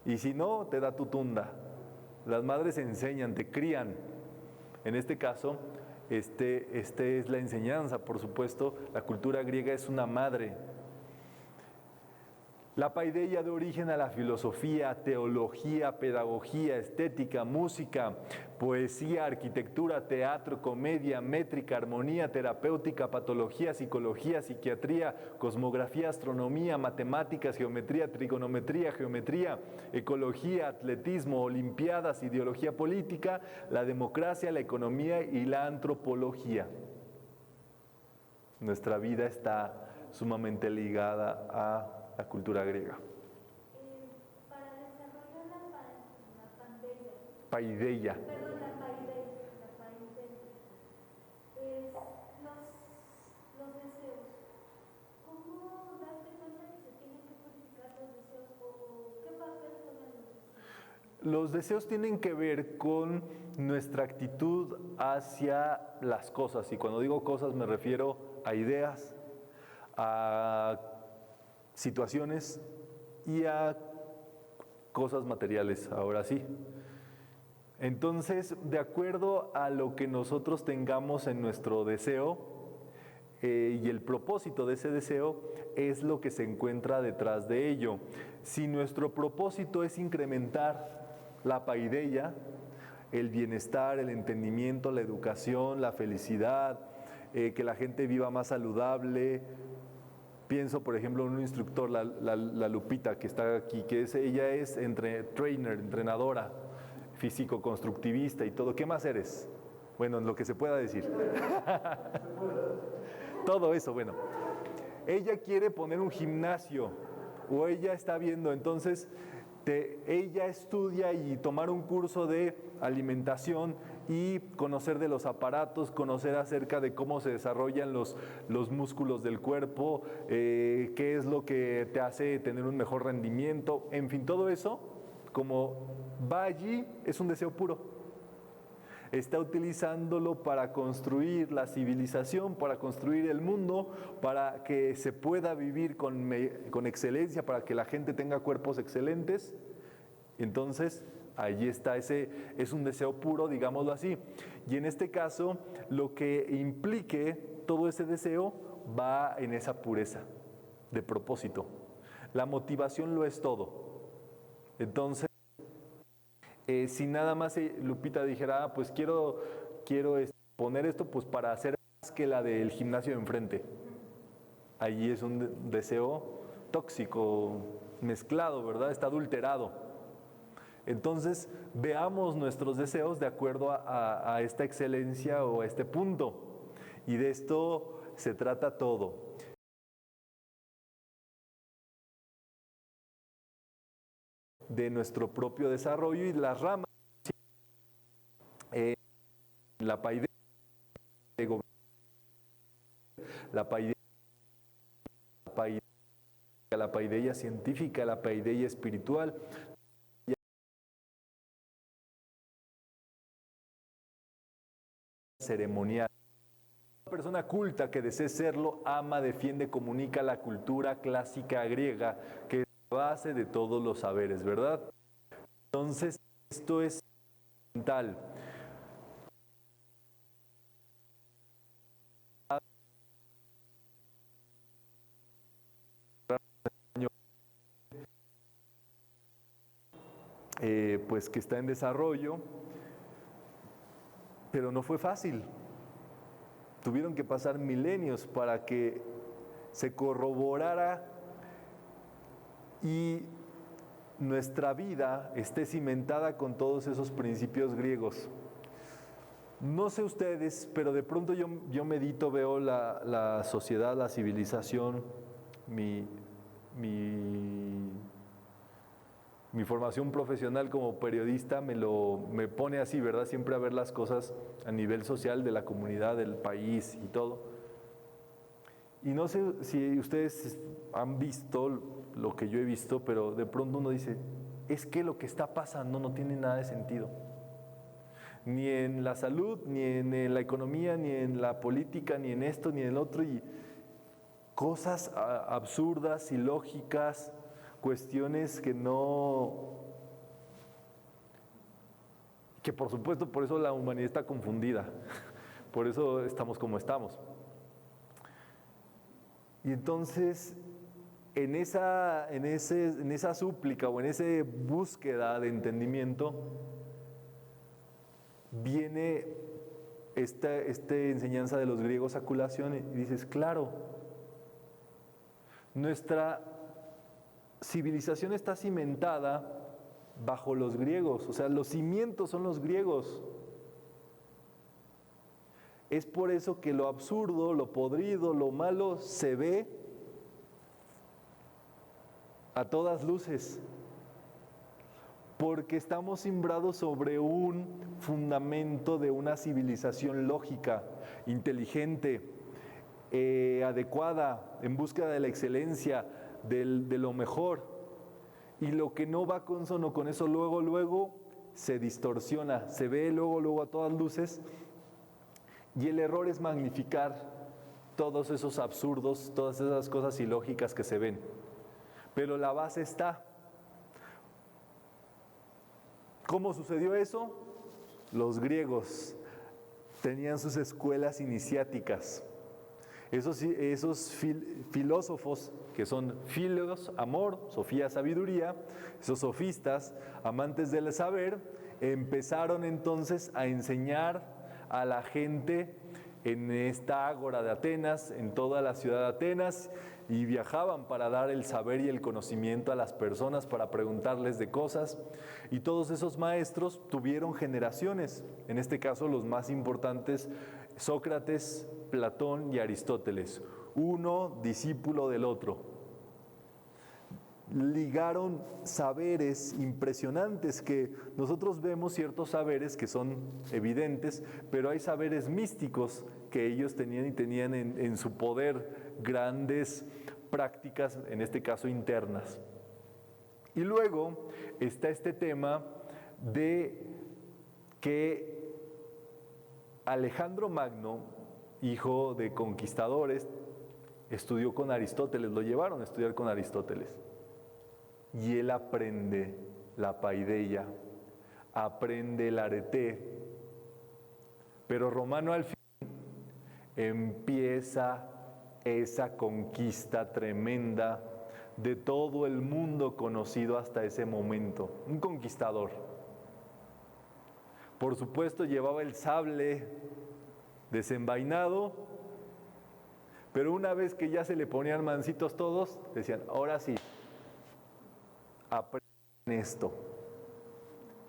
Y si no, te da tu tunda. Las madres enseñan, te crían. En este caso, este es la enseñanza, por supuesto. La cultura griega es una madre. La paideia da origen a la filosofía, teología, pedagogía, estética, música, poesía, arquitectura, teatro, comedia, métrica, armonía, terapéutica, patología, psicología, psiquiatría, cosmografía, astronomía, matemáticas, geometría, trigonometría, geometría, ecología, atletismo, olimpiadas, ideología política, la democracia, la economía y la antropología. Nuestra vida está sumamente ligada a la cultura griega. Para desarrollar la Paideia. perdón, la paideia, los deseos. ¿Cómo darte cuenta que se tienen que purificar los deseos o qué papel juegan los deseos? Los deseos tienen que ver con nuestra actitud hacia las cosas, y cuando digo cosas me refiero a ideas, a situaciones y a cosas materiales, ahora sí. Entonces, de acuerdo a lo que nosotros tengamos en nuestro deseo y el propósito de ese deseo es lo que se encuentra detrás de ello. Si nuestro propósito es incrementar la paideia, el bienestar, el entendimiento, la educación, la felicidad, que la gente viva más saludable. Pienso, por ejemplo, en un instructor, la Lupita, que está aquí, ella es entrenadora, físico-constructivista y todo. ¿Qué más eres? Bueno, lo que se pueda decir. Todo eso, bueno. Ella quiere poner un gimnasio, o ella está viendo, entonces, ella estudia y tomar un curso de alimentación y conocer de los aparatos, conocer acerca de cómo se desarrollan los músculos del cuerpo, qué es lo que te hace tener un mejor rendimiento, en fin, todo eso, como va allí, es un deseo puro. Está utilizándolo para construir la civilización, para construir el mundo, para que se pueda vivir con excelencia, para que la gente tenga cuerpos excelentes. Entonces, allí está, es un deseo puro, digámoslo así. Y en este caso, lo que implique todo ese deseo va en esa pureza de propósito. La motivación lo es todo. Entonces, si nada más Lupita dijera, pues quiero poner esto pues para hacer más que la del gimnasio de enfrente. Allí es un deseo tóxico, mezclado, ¿verdad? Está adulterado. Entonces, veamos nuestros deseos de acuerdo a esta excelencia o a este punto. Y de esto se trata todo. De nuestro propio desarrollo y las ramas, la paideia, la paideia científica, la paideia espiritual, ceremonial. Una persona culta que desee serlo, ama, defiende, comunica la cultura clásica griega, que es la base de todos los saberes, ¿verdad? Entonces, esto es fundamental. Pues que está en desarrollo, pero no fue fácil. Tuvieron que pasar milenios para que se corroborara y nuestra vida esté cimentada con todos esos principios griegos. No sé ustedes, pero de pronto yo medito, veo la sociedad, la civilización, mi formación profesional como periodista me pone así, ¿verdad? Siempre a ver las cosas a nivel social de la comunidad, del país y todo. Y no sé si ustedes han visto lo que yo he visto, pero de pronto uno dice, es que lo que está pasando no tiene nada de sentido. Ni en la salud, ni en la economía, ni en la política, ni en esto, ni en el otro. Y cosas absurdas, ilógicas, cuestiones que por supuesto, por eso la humanidad está confundida, por eso estamos como estamos. Y entonces, en esa súplica o en esa búsqueda de entendimiento, viene esta enseñanza de los griegos, aculación, y dices, claro, nuestra civilización está cimentada bajo los griegos, o sea, los cimientos son los griegos. Es por eso que lo absurdo, lo podrido, lo malo se ve a todas luces, porque estamos sembrados sobre un fundamento de una civilización lógica, inteligente, adecuada, en búsqueda de la excelencia, de lo mejor. Y lo que no va consono con eso, luego se distorsiona, se ve luego a todas luces. Y el error es magnificar todos esos absurdos, todas esas cosas ilógicas que se ven. Pero la base está. ¿Cómo sucedió eso? Los griegos tenían sus escuelas iniciáticas. Esos filósofos que son filos, amor, sofía, sabiduría, esos sofistas, amantes del saber, empezaron entonces a enseñar a la gente en esta ágora de Atenas, en toda la ciudad de Atenas, y viajaban para dar el saber y el conocimiento a las personas, para preguntarles de cosas. Y todos esos maestros tuvieron generaciones, en este caso los más importantes, Sócrates, Platón y Aristóteles, uno discípulo del otro. Ligaron saberes impresionantes, que nosotros vemos ciertos saberes que son evidentes, pero hay saberes místicos que ellos tenían en su poder grandes prácticas, en este caso internas. Y luego está este tema de que Alejandro Magno, hijo de conquistadores, estudió con Aristóteles, lo llevaron a estudiar con Aristóteles. Y él aprende la paideia, aprende el arete, pero Romano al fin empieza esa conquista tremenda de todo el mundo conocido hasta ese momento, un conquistador. Por supuesto llevaba el sable desenvainado, Pero una vez que ya se le ponían mansitos todos, decían, ahora sí, aprenden esto.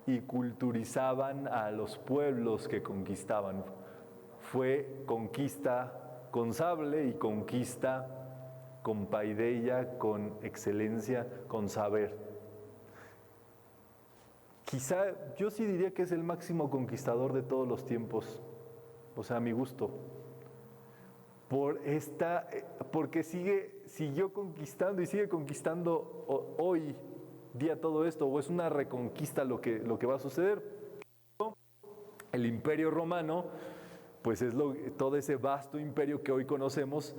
Y culturizaban a los pueblos que conquistaban. Fue conquista con sable y conquista con paideia, con excelencia, con saber. Quizá yo sí diría que es el máximo conquistador de todos los tiempos, o sea, a mi gusto. Porque siguió conquistando y sigue conquistando hoy día todo esto, o es una reconquista lo que va a suceder. El Imperio Romano, pues es todo ese vasto imperio que hoy conocemos,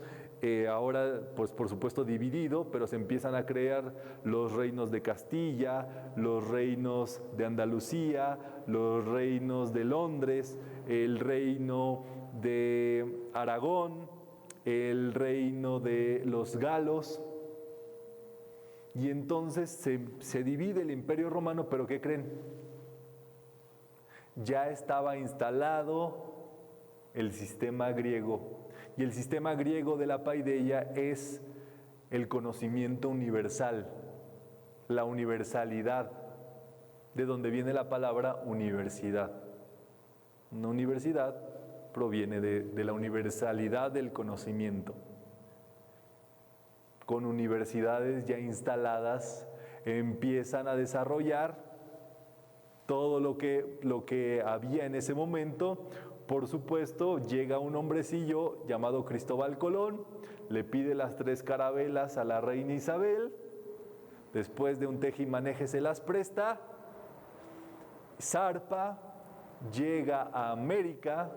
ahora pues por supuesto dividido, pero se empiezan a crear los reinos de Castilla, los reinos de Andalucía, los reinos de Londres, el reino de Aragón, el reino de los galos. Y entonces se divide el Imperio Romano, pero ¿qué creen? Ya estaba instalado el sistema griego. Y el sistema griego de la paideia es el conocimiento universal, la universalidad, de donde viene la palabra universidad. Una universidad proviene de la universalidad del conocimiento. Con universidades ya instaladas, empiezan a desarrollar todo lo que había en ese momento. Por supuesto, llega un hombrecillo llamado Cristóbal Colón, le pide las 3 carabelas a la reina Isabel, después de un tejimaneje se las presta, zarpa, llega a América,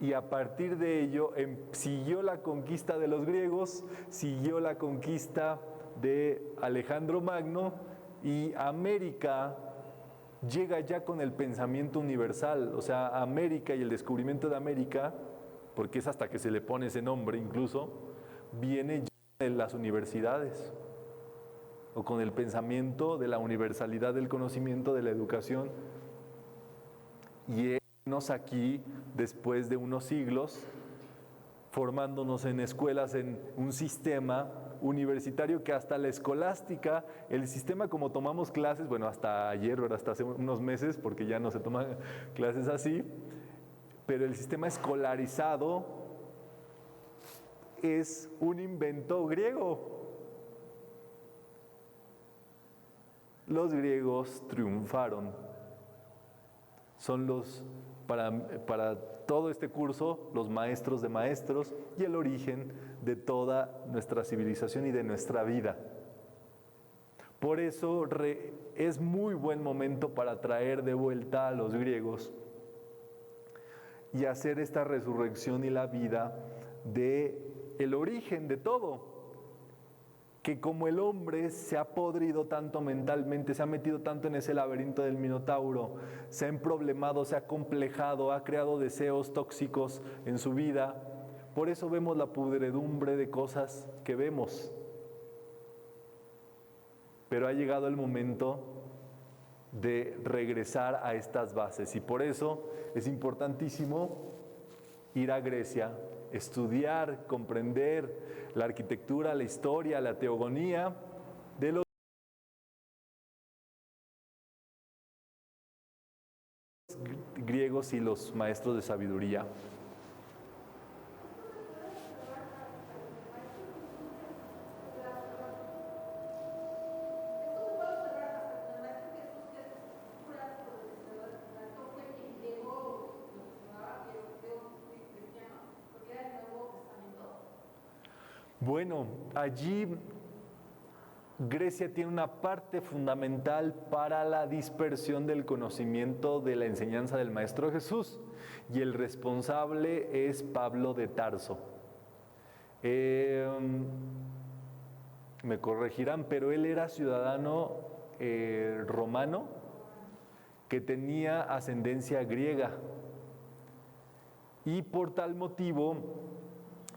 y a partir de ello siguió la conquista de los griegos, siguió la conquista de Alejandro Magno, y América llega ya con el pensamiento universal. O sea, América y el descubrimiento de América, porque es hasta que se le pone ese nombre incluso, viene ya de las universidades, o con el pensamiento de la universalidad del conocimiento, de la educación. Y aquí, después de unos siglos, formándonos en escuelas, en un sistema universitario que hasta la escolástica, el sistema como tomamos clases, bueno, hasta ayer o hasta hace unos meses, porque ya no se toman clases así, pero el sistema escolarizado es un invento griego. Los griegos triunfaron. Son para todo este curso, los maestros de maestros y el origen de toda nuestra civilización y de nuestra vida. Por eso es muy buen momento para traer de vuelta a los griegos y hacer esta resurrección y la vida de el origen de todo. Que como el hombre se ha podrido tanto mentalmente, se ha metido tanto en ese laberinto del Minotauro, se ha emproblemado, se ha complejado, ha creado deseos tóxicos en su vida, por eso vemos la pudredumbre de cosas que vemos. Pero ha llegado el momento de regresar a estas bases, y por eso es importantísimo ir a Grecia, estudiar, comprender la arquitectura, la historia, la teogonía de los griegos y los maestros de sabiduría. Bueno, allí Grecia tiene una parte fundamental para la dispersión del conocimiento de la enseñanza del Maestro Jesús, y el responsable es Pablo de Tarso. Me corregirán, pero él era ciudadano romano que tenía ascendencia griega, y por tal motivo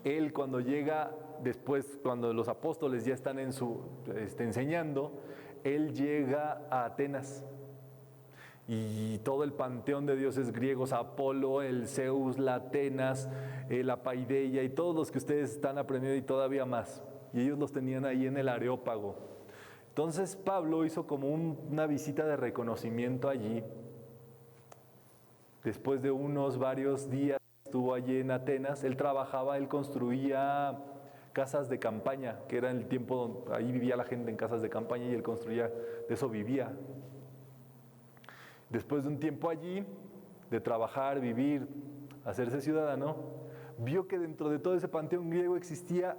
él, cuando llega después, cuando los apóstoles ya están enseñando, él llega a Atenas y todo el panteón de dioses griegos, Apolo, el Zeus, la Atenas, la Paideia y todos los que ustedes están aprendiendo y todavía más. Y ellos los tenían ahí en el Areópago. Entonces Pablo hizo como una visita de reconocimiento allí. Después de varios días estuvo allí en Atenas. Él trabajaba, él construía casas de campaña, que era en el tiempo donde ahí vivía la gente en casas de campaña y él construía, de eso vivía. Después de un tiempo allí, de trabajar, vivir, hacerse ciudadano, vio que dentro de todo ese panteón griego existía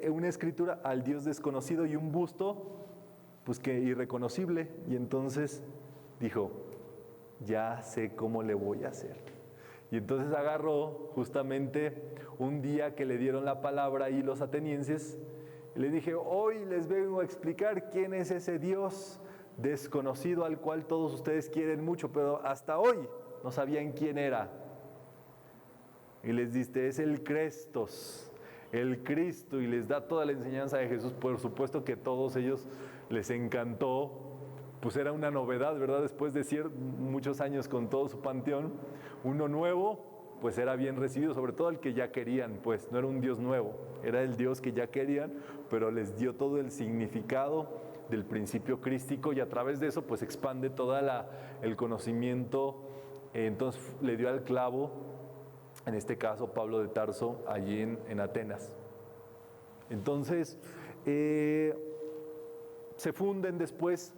una escritura al Dios desconocido y un busto, pues que irreconocible. Y entonces dijo, ya sé cómo le voy a hacer. Y entonces agarró justamente un día que le dieron la palabra ahí los atenienses, y le dije, hoy les vengo a explicar quién es ese Dios desconocido al cual todos ustedes quieren mucho, pero hasta hoy no sabían quién era. Y les dice, es el Crestos, el Cristo, y les da toda la enseñanza de Jesús. Por supuesto que a todos ellos les encantó, pues era una novedad, ¿verdad? Después de muchos años con todo su panteón, uno nuevo, pues era bien recibido, sobre todo el que ya querían, pues no era un Dios nuevo, era el Dios que ya querían, pero les dio todo el significado del principio crístico y a través de eso pues expande todo el conocimiento. Entonces le dio al clavo, en este caso Pablo de Tarso, allí en Atenas. Entonces se funden después,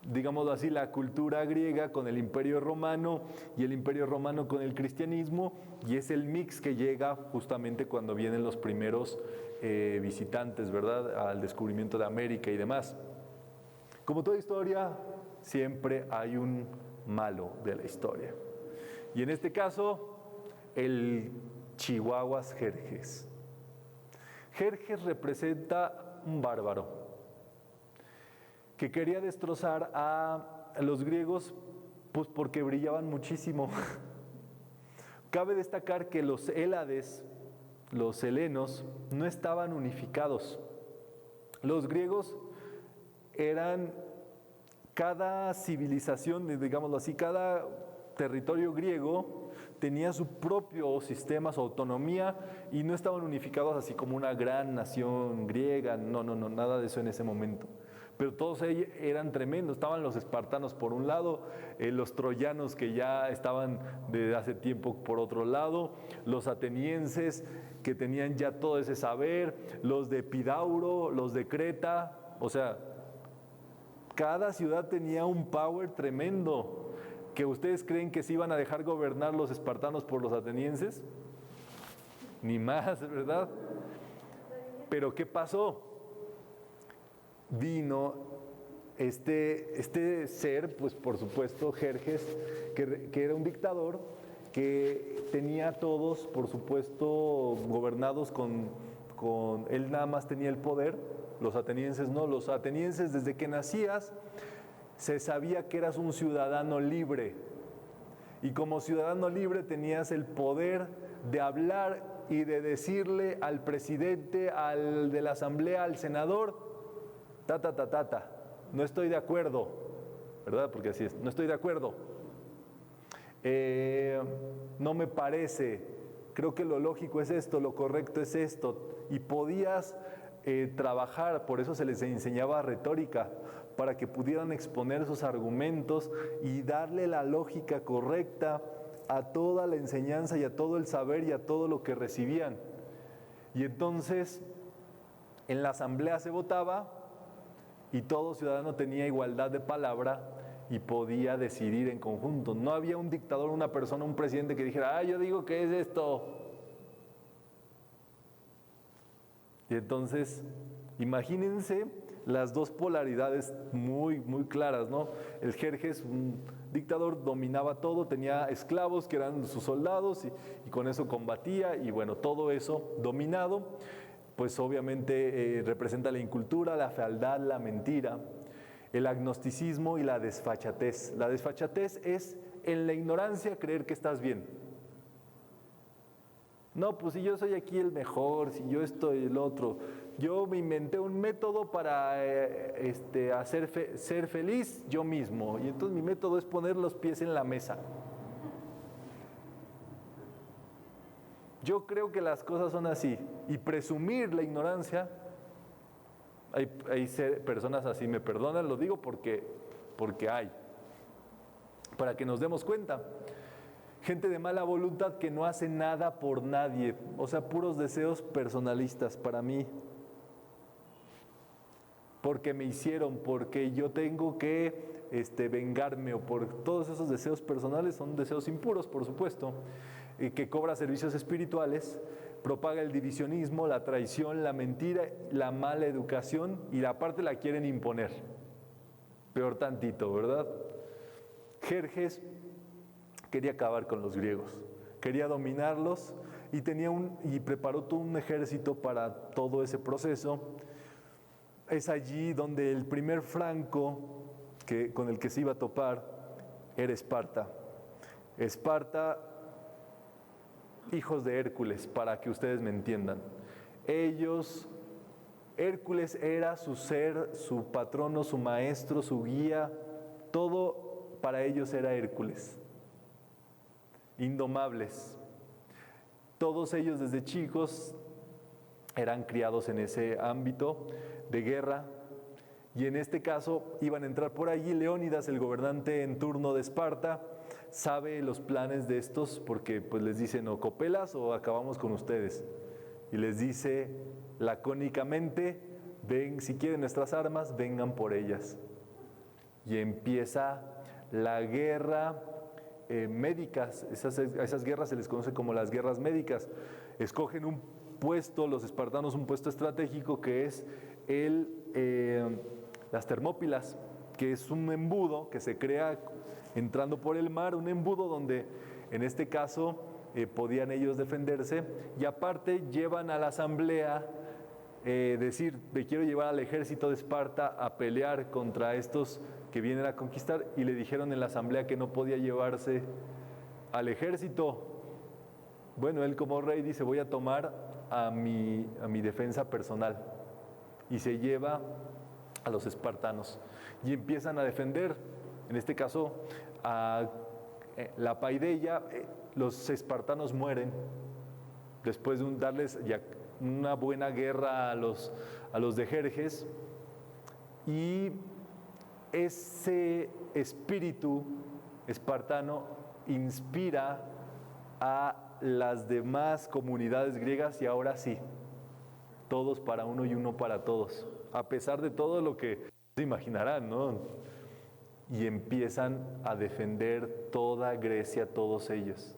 digámoslo así, la cultura griega con el Imperio Romano y el Imperio Romano con el cristianismo, y es el mix que llega justamente cuando vienen los primeros visitantes, ¿verdad?, al descubrimiento de América y demás. Como toda historia, siempre hay un malo de la historia. Y en este caso, el Chihuahuas Jerjes. Jerjes representa un bárbaro que quería destrozar a los griegos, pues porque brillaban muchísimo. Cabe destacar que los Hélades, los helenos, no estaban unificados. Los griegos eran, cada civilización, digámoslo así, cada territorio griego tenía su propio sistema, su autonomía, y no estaban unificados así como una gran nación griega, no, nada de eso en ese momento. Pero todos ellos eran tremendos. Estaban los espartanos por un lado, los troyanos que ya estaban desde hace tiempo por otro lado, los atenienses que tenían ya todo ese saber, los de Epidauro, los de Creta, o sea, cada ciudad tenía un power tremendo. ¿Que ustedes creen que se iban a dejar gobernar los espartanos por los atenienses? Ni más, ¿verdad? Pero ¿qué pasó? Vino este ser, pues por supuesto, Jerjes, que era un dictador, que tenía a todos, por supuesto, gobernados con él nada más tenía el poder, los atenienses no. Los atenienses, desde que nacías, se sabía que eras un ciudadano libre, y como ciudadano libre tenías el poder de hablar y de decirle al presidente, al de la asamblea, al senador, no estoy de acuerdo, ¿verdad? Porque así es, no estoy de acuerdo, no me parece, creo que lo lógico es esto, lo correcto es esto, y podías trabajar. Por eso se les enseñaba retórica, para que pudieran exponer sus argumentos y darle la lógica correcta a toda la enseñanza y a todo el saber y a todo lo que recibían. Y entonces en la asamblea se votaba y todo ciudadano tenía igualdad de palabra y podía decidir en conjunto. No había un dictador, una persona, un presidente que dijera, yo digo que es esto. Y entonces, imagínense las dos polaridades muy, muy claras, ¿no? El Jerjes, un dictador, dominaba todo, tenía esclavos que eran sus soldados y con eso combatía, y bueno, todo eso dominado, pues obviamente representa la incultura, la fealdad, la mentira, el agnosticismo y la desfachatez. La desfachatez es en la ignorancia creer que estás bien. No, pues si yo soy aquí el mejor, si yo estoy el otro, yo me inventé un método para ser feliz yo mismo. Y entonces mi método es poner los pies en la mesa. Yo creo que las cosas son así. Y presumir la ignorancia, hay personas así, me perdonan, lo digo porque hay. Para que nos demos cuenta. Gente de mala voluntad que no hace nada por nadie. O sea, puros deseos personalistas para mí. Porque me hicieron, porque yo tengo que vengarme, o por todos esos deseos personales, son deseos impuros, por supuesto, que cobra servicios espirituales, propaga el divisionismo, la traición, la mentira, la mala educación, y la parte la quieren imponer. Peor tantito, ¿verdad? Jerjes quería acabar con los griegos, quería dominarlos y preparó todo un ejército para todo ese proceso. Es allí donde el primer franco con el que se iba a topar era Esparta. Esparta, hijos de Hércules, para que ustedes me entiendan. Hércules era su ser, su patrono, su maestro, su guía, todo para ellos era Hércules. Indomables. Todos ellos desde chicos eran criados en ese ámbito de guerra, y en este caso iban a entrar por allí. Leónidas, el gobernante en turno de Esparta, sabe los planes de estos, porque pues les dicen o copelas o acabamos con ustedes, y les dice lacónicamente: ven, si quieren nuestras armas, vengan por ellas. Y empieza la guerra médicas. Esas guerras se les conoce como las guerras médicas. Escogen un puesto, los espartanos, un puesto estratégico, que es las Termópilas, que es un embudo que se crea entrando por el mar, un embudo donde en este caso podían ellos defenderse, y aparte llevan a la asamblea decir: me quiero llevar al ejército de Esparta a pelear contra estos que vienen a conquistar, y le dijeron en la asamblea que no podía llevarse al ejército. Bueno, él como rey dice: voy a tomar a mi defensa personal, y se lleva a los espartanos y empiezan a defender, en este caso a la Paideia. Los espartanos mueren después de darles ya una buena guerra a los de Jerjes, y ese espíritu espartano inspira a las demás comunidades griegas, y ahora sí, todos para uno y uno para todos, a pesar de todo lo que se imaginarán, ¿no? Y empiezan a defender toda Grecia, todos ellos.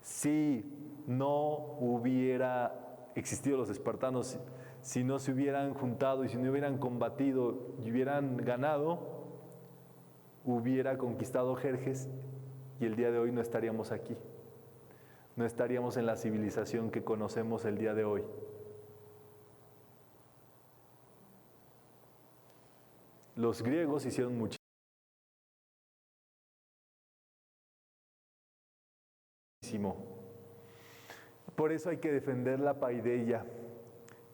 Si no hubiera existido los espartanos, si no se hubieran juntado y si no hubieran combatido y hubieran ganado, hubiera conquistado Jerjes, y el día de hoy no estaríamos aquí. No estaríamos en la civilización que conocemos el día de hoy. Los griegos hicieron muchísimo. Por eso hay que defender la paideia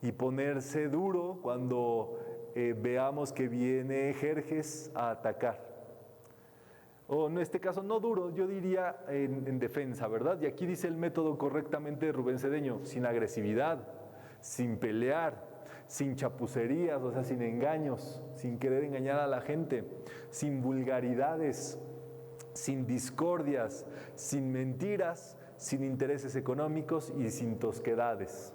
y ponerse duro cuando veamos que viene Jerjes a atacar. O en este caso no duro, yo diría en defensa, ¿verdad? Y aquí dice el método correctamente de Rubén Cedeño: sin agresividad, sin pelear, sin chapucerías, o sea, sin engaños, sin querer engañar a la gente, sin vulgaridades, sin discordias, sin mentiras, sin intereses económicos y sin tosquedades.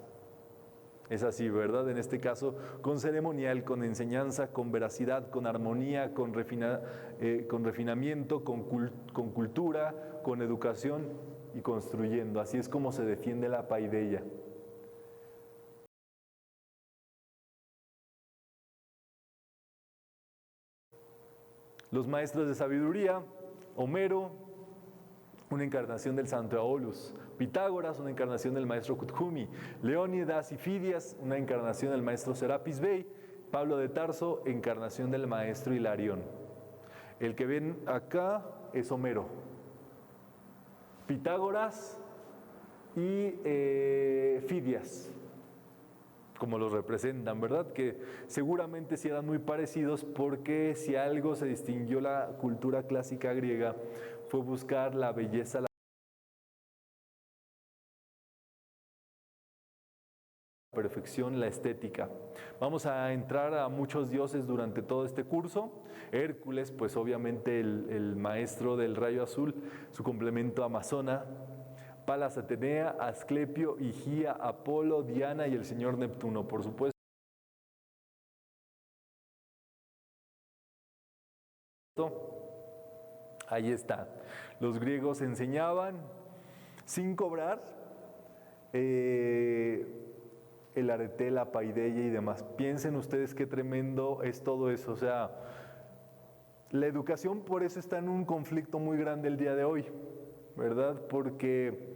Es así, ¿verdad? En este caso, con ceremonial, con enseñanza, con veracidad, con armonía, con refinamiento, con cultura, con educación y construyendo. Así es como se defiende la paideia. Los maestros de sabiduría: Homero, una encarnación del santo Aulus; Pitágoras, una encarnación del maestro Cuthumi; Leónidas y Fidias, una encarnación del maestro Serapis Bey; Pablo de Tarso, encarnación del maestro Hilarión. El que ven acá es Homero, Pitágoras y Fidias. como los representan, ¿verdad? Que seguramente sí eran muy parecidos, porque si algo se distinguió la cultura clásica griega fue buscar la belleza, la perfección, la estética. Vamos a entrar a muchos dioses durante todo este curso. Hércules, pues obviamente el maestro del rayo azul, su complemento Amazona, Palas Atenea, Asclepio, Higía, Apolo, Diana y el señor Neptuno, por supuesto. Ahí está. Los griegos enseñaban sin cobrar el arete, la paideia y demás. Piensen ustedes qué tremendo es todo eso. O sea, la educación por eso está en un conflicto muy grande el día de hoy, ¿verdad? Porque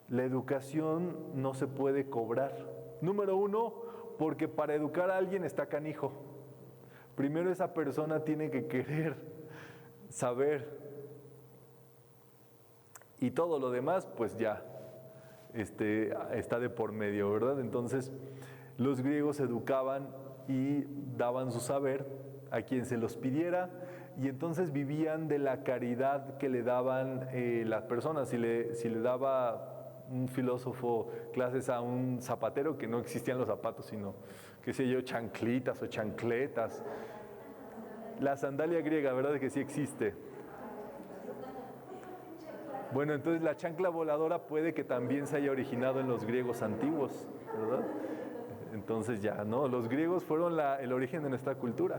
la educación no se puede cobrar. Número uno, porque para educar a alguien está canijo. Primero esa persona tiene que querer saber, y todo lo demás pues ya está de por medio, ¿verdad? Entonces los griegos educaban y daban su saber a quien se los pidiera, y entonces vivían de la caridad que le daban las personas. Si le daba un filósofo clases a un zapatero, que no existían los zapatos, sino, qué sé yo, chanclitas o chancletas. La sandalia griega, ¿verdad que sí existe? Bueno, entonces la chancla voladora puede que también se haya originado en los griegos antiguos, ¿verdad? Entonces ya, ¿no? Los griegos fueron el origen de nuestra cultura.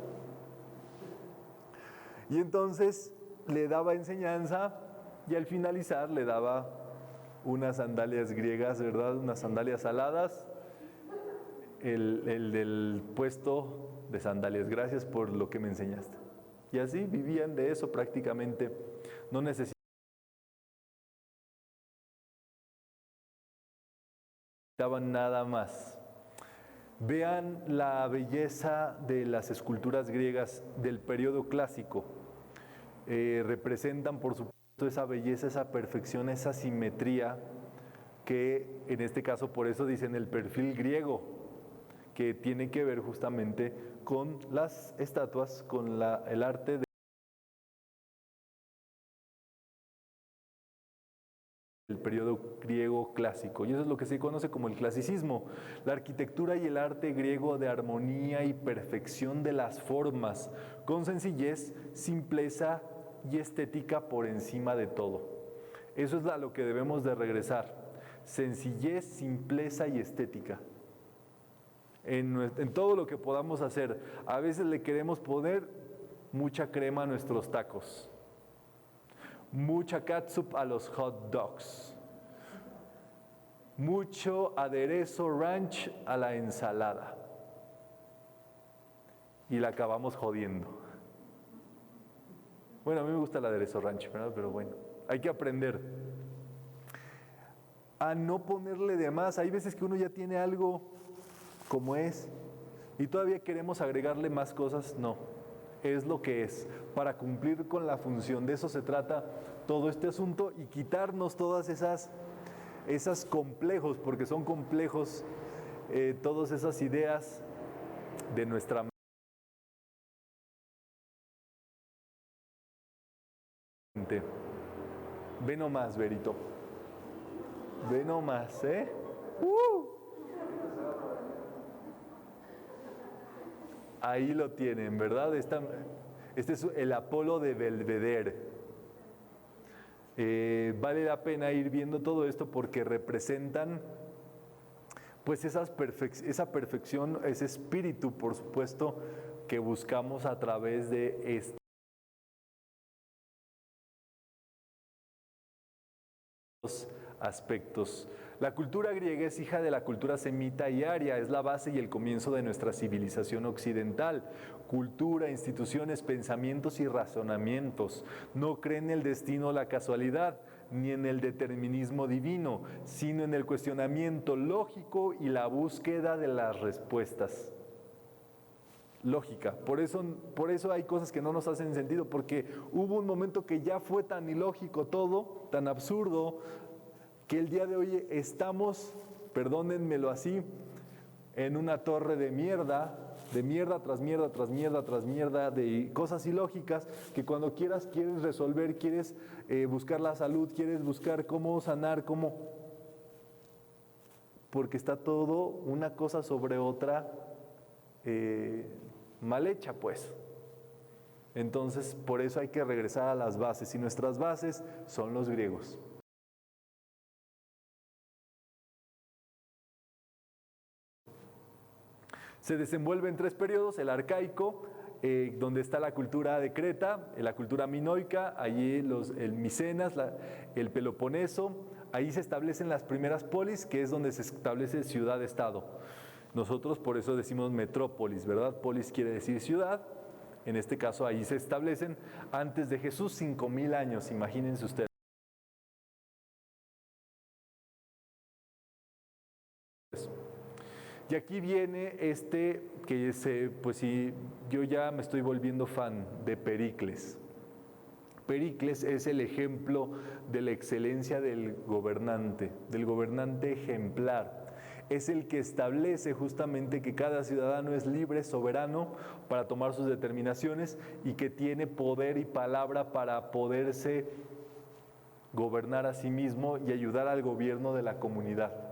Y entonces le daba enseñanza, y al finalizar le daba unas sandalias griegas, ¿verdad? Unas sandalias aladas. El del puesto de sandalias, gracias por lo que me enseñaste. Y así vivían de eso prácticamente. No necesitaban nada más. Vean la belleza de las esculturas griegas del periodo clásico. Representan, por supuesto, esa belleza, esa perfección, esa simetría, que en este caso por eso dicen el perfil griego, que tiene que ver justamente con las estatuas, con el arte del periodo griego clásico. Y eso es lo que se conoce como el clasicismo, la arquitectura y el arte griego de armonía y perfección de las formas, con sencillez, simpleza y estética por encima de todo. Eso es a lo que debemos de regresar: sencillez, simpleza y estética. En todo lo que podamos hacer. A veces le queremos poner mucha crema a nuestros tacos, mucha catsup a los hot dogs, mucho aderezo ranch a la ensalada, y la acabamos jodiendo. Bueno, a mí me gusta el aderezo ranch, ¿verdad? Pero bueno, hay que aprender a no ponerle de más. Hay veces que uno ya tiene algo como es y todavía queremos agregarle más cosas. No, es lo que es, para cumplir con la función. De eso se trata todo este asunto, y quitarnos todas esas complejos, porque son complejos, todas esas ideas de nuestra mente. Ve nomás, Berito. Ve nomás, ¿eh? Ahí lo tienen, ¿verdad? Este es el Apolo de Belvedere. Vale la pena ir viendo todo esto, porque representan pues esa perfección, ese espíritu, por supuesto, que buscamos a través de estos aspectos. La cultura griega es hija de la cultura semita y aria, es la base y el comienzo de nuestra civilización occidental. Cultura, instituciones, pensamientos y razonamientos. No cree en el destino o la casualidad, ni en el determinismo divino, sino en el cuestionamiento lógico y la búsqueda de las respuestas. Lógica. Por eso hay cosas que no nos hacen sentido, porque hubo un momento que ya fue tan ilógico todo, tan absurdo, que el día de hoy estamos, perdónenmelo así, en una torre de mierda tras mierda, tras mierda, tras mierda, de cosas ilógicas que cuando quieres resolver, quieres buscar la salud, quieres buscar cómo sanar, porque está todo una cosa sobre otra mal hecha, pues. Entonces, por eso hay que regresar a las bases, y nuestras bases son los griegos. Se desenvuelve en 3 periodos: el arcaico, donde está la cultura de Creta, la cultura minoica, allí el Micenas, el Peloponeso, ahí se establecen las primeras polis, que es donde se establece ciudad-estado. Nosotros por eso decimos metrópolis, ¿verdad? Polis quiere decir ciudad, en este caso ahí se establecen antes de Jesús, 5000 años, imagínense ustedes. Y aquí viene pues sí, yo ya me estoy volviendo fan de Pericles. Pericles es el ejemplo de la excelencia del gobernante ejemplar. Es el que establece justamente que cada ciudadano es libre, soberano para tomar sus determinaciones y que tiene poder y palabra para poderse gobernar a sí mismo y ayudar al gobierno de la comunidad.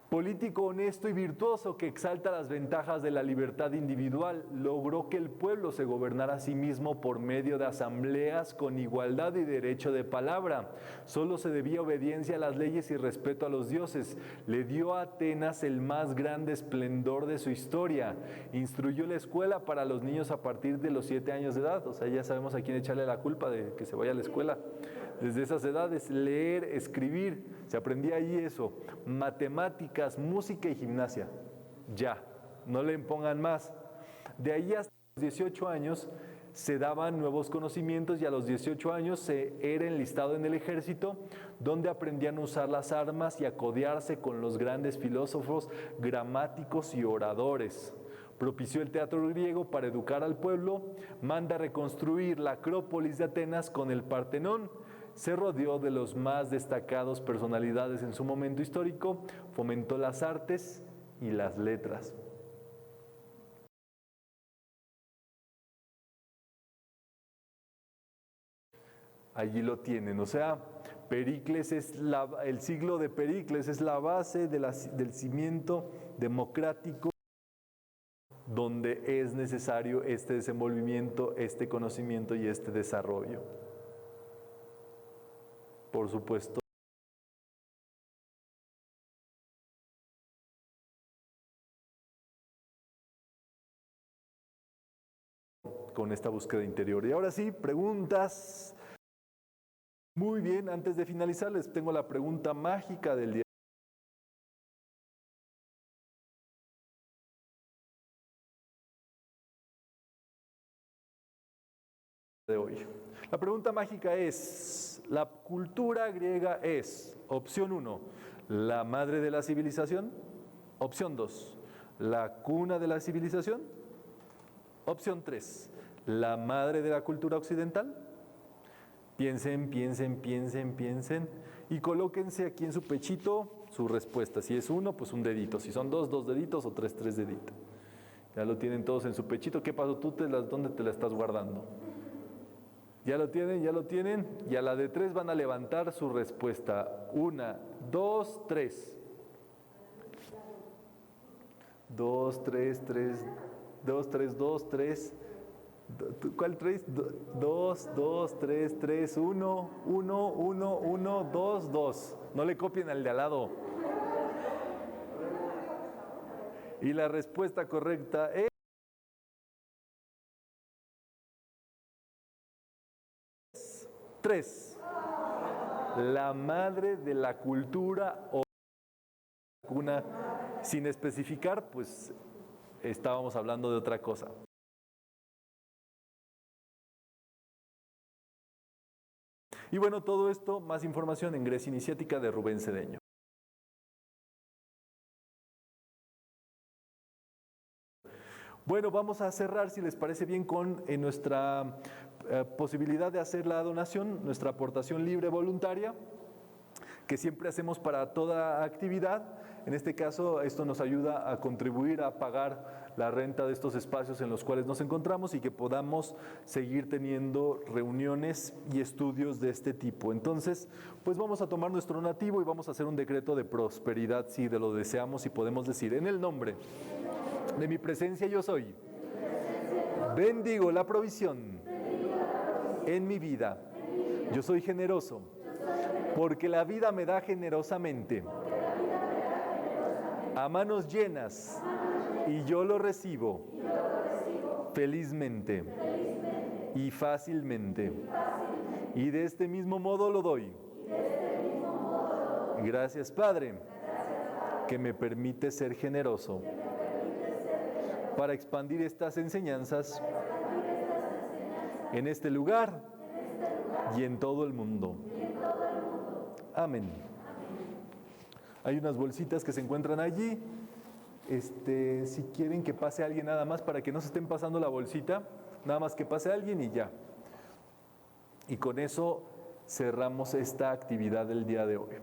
Político honesto y virtuoso que exalta las ventajas de la libertad individual, logró que el pueblo se gobernara a sí mismo por medio de asambleas con igualdad y derecho de palabra. Solo se debía obediencia a las leyes y respeto a los dioses. Le dio a Atenas el más grande esplendor de su historia. Instruyó la escuela para los niños a partir de los 7 años de edad. O sea, ya sabemos a quién echarle la culpa de que se vaya a la escuela. Desde esas edades, leer, escribir, se aprendía ahí eso, matemáticas, música y gimnasia. Ya, no le impongan más. De ahí hasta los 18 años se daban nuevos conocimientos y a los 18 años se era enlistado en el ejército, donde aprendían a usar las armas y a codearse con los grandes filósofos, gramáticos y oradores. Propició el teatro griego para educar al pueblo, manda reconstruir la Acrópolis de Atenas con el Partenón, se rodeó de los más destacados personalidades en su momento histórico, fomentó las artes y las letras. Allí lo tienen, o sea, Pericles el siglo de Pericles es la base del cimiento democrático donde es necesario este desenvolvimiento, este conocimiento y este desarrollo. Por supuesto, con esta búsqueda interior. Y ahora sí, preguntas. Muy bien, antes de finalizar les tengo la pregunta mágica del día de hoy. La pregunta mágica es, ¿la cultura griega es, opción 1, la madre de la civilización? Opción 2, la cuna de la civilización. Opción 3, la madre de la cultura occidental. Piensen, piensen, piensen, piensen y colóquense aquí en su pechito su respuesta. Si es 1, pues un dedito. Si son 2, 2 deditos o 3, 3 deditos. Ya lo tienen todos en su pechito. ¿Qué pasó? ¿Dónde te la estás guardando? ¿Ya lo tienen? ¿Ya lo tienen? Y a la de 3 van a levantar su respuesta. 1, 2, 3. 2, 3, 3, 2, 3, 2, 3. ¿Cuál 3? 2, 2, 3, 3, 1, 1, 1, 1, 2, 2. No le copien al de al lado. Y la respuesta correcta es 3. La madre de la cultura o cuna, sin especificar, pues estábamos hablando de otra cosa. Y bueno, todo esto, más información en Grecia Iniciática de Rubén Cedeño. Bueno, vamos a cerrar, si les parece bien, con nuestra posibilidad de hacer la donación, nuestra aportación libre voluntaria, que siempre hacemos para toda actividad. En este caso, esto nos ayuda a contribuir a pagar la renta de estos espacios en los cuales nos encontramos y que podamos seguir teniendo reuniones y estudios de este tipo. Entonces, pues vamos a tomar nuestro donativo y vamos a hacer un decreto de prosperidad, si de lo deseamos, y podemos decir: en el nombre de mi presencia yo soy, bendigo la provisión en mi vida. Yo soy generoso, porque la vida me da generosamente, a manos llenas, y yo lo recibo felizmente y fácilmente. Y de este mismo modo lo doy. Gracias, Padre, que me permite ser generoso para expandir estas enseñanzas en este lugar y en todo el mundo. Amén. Hay unas bolsitas que se encuentran allí. Si quieren que pase alguien nada más, para que no se estén pasando la bolsita, nada más que pase alguien y ya. Y con eso cerramos esta actividad del día de hoy.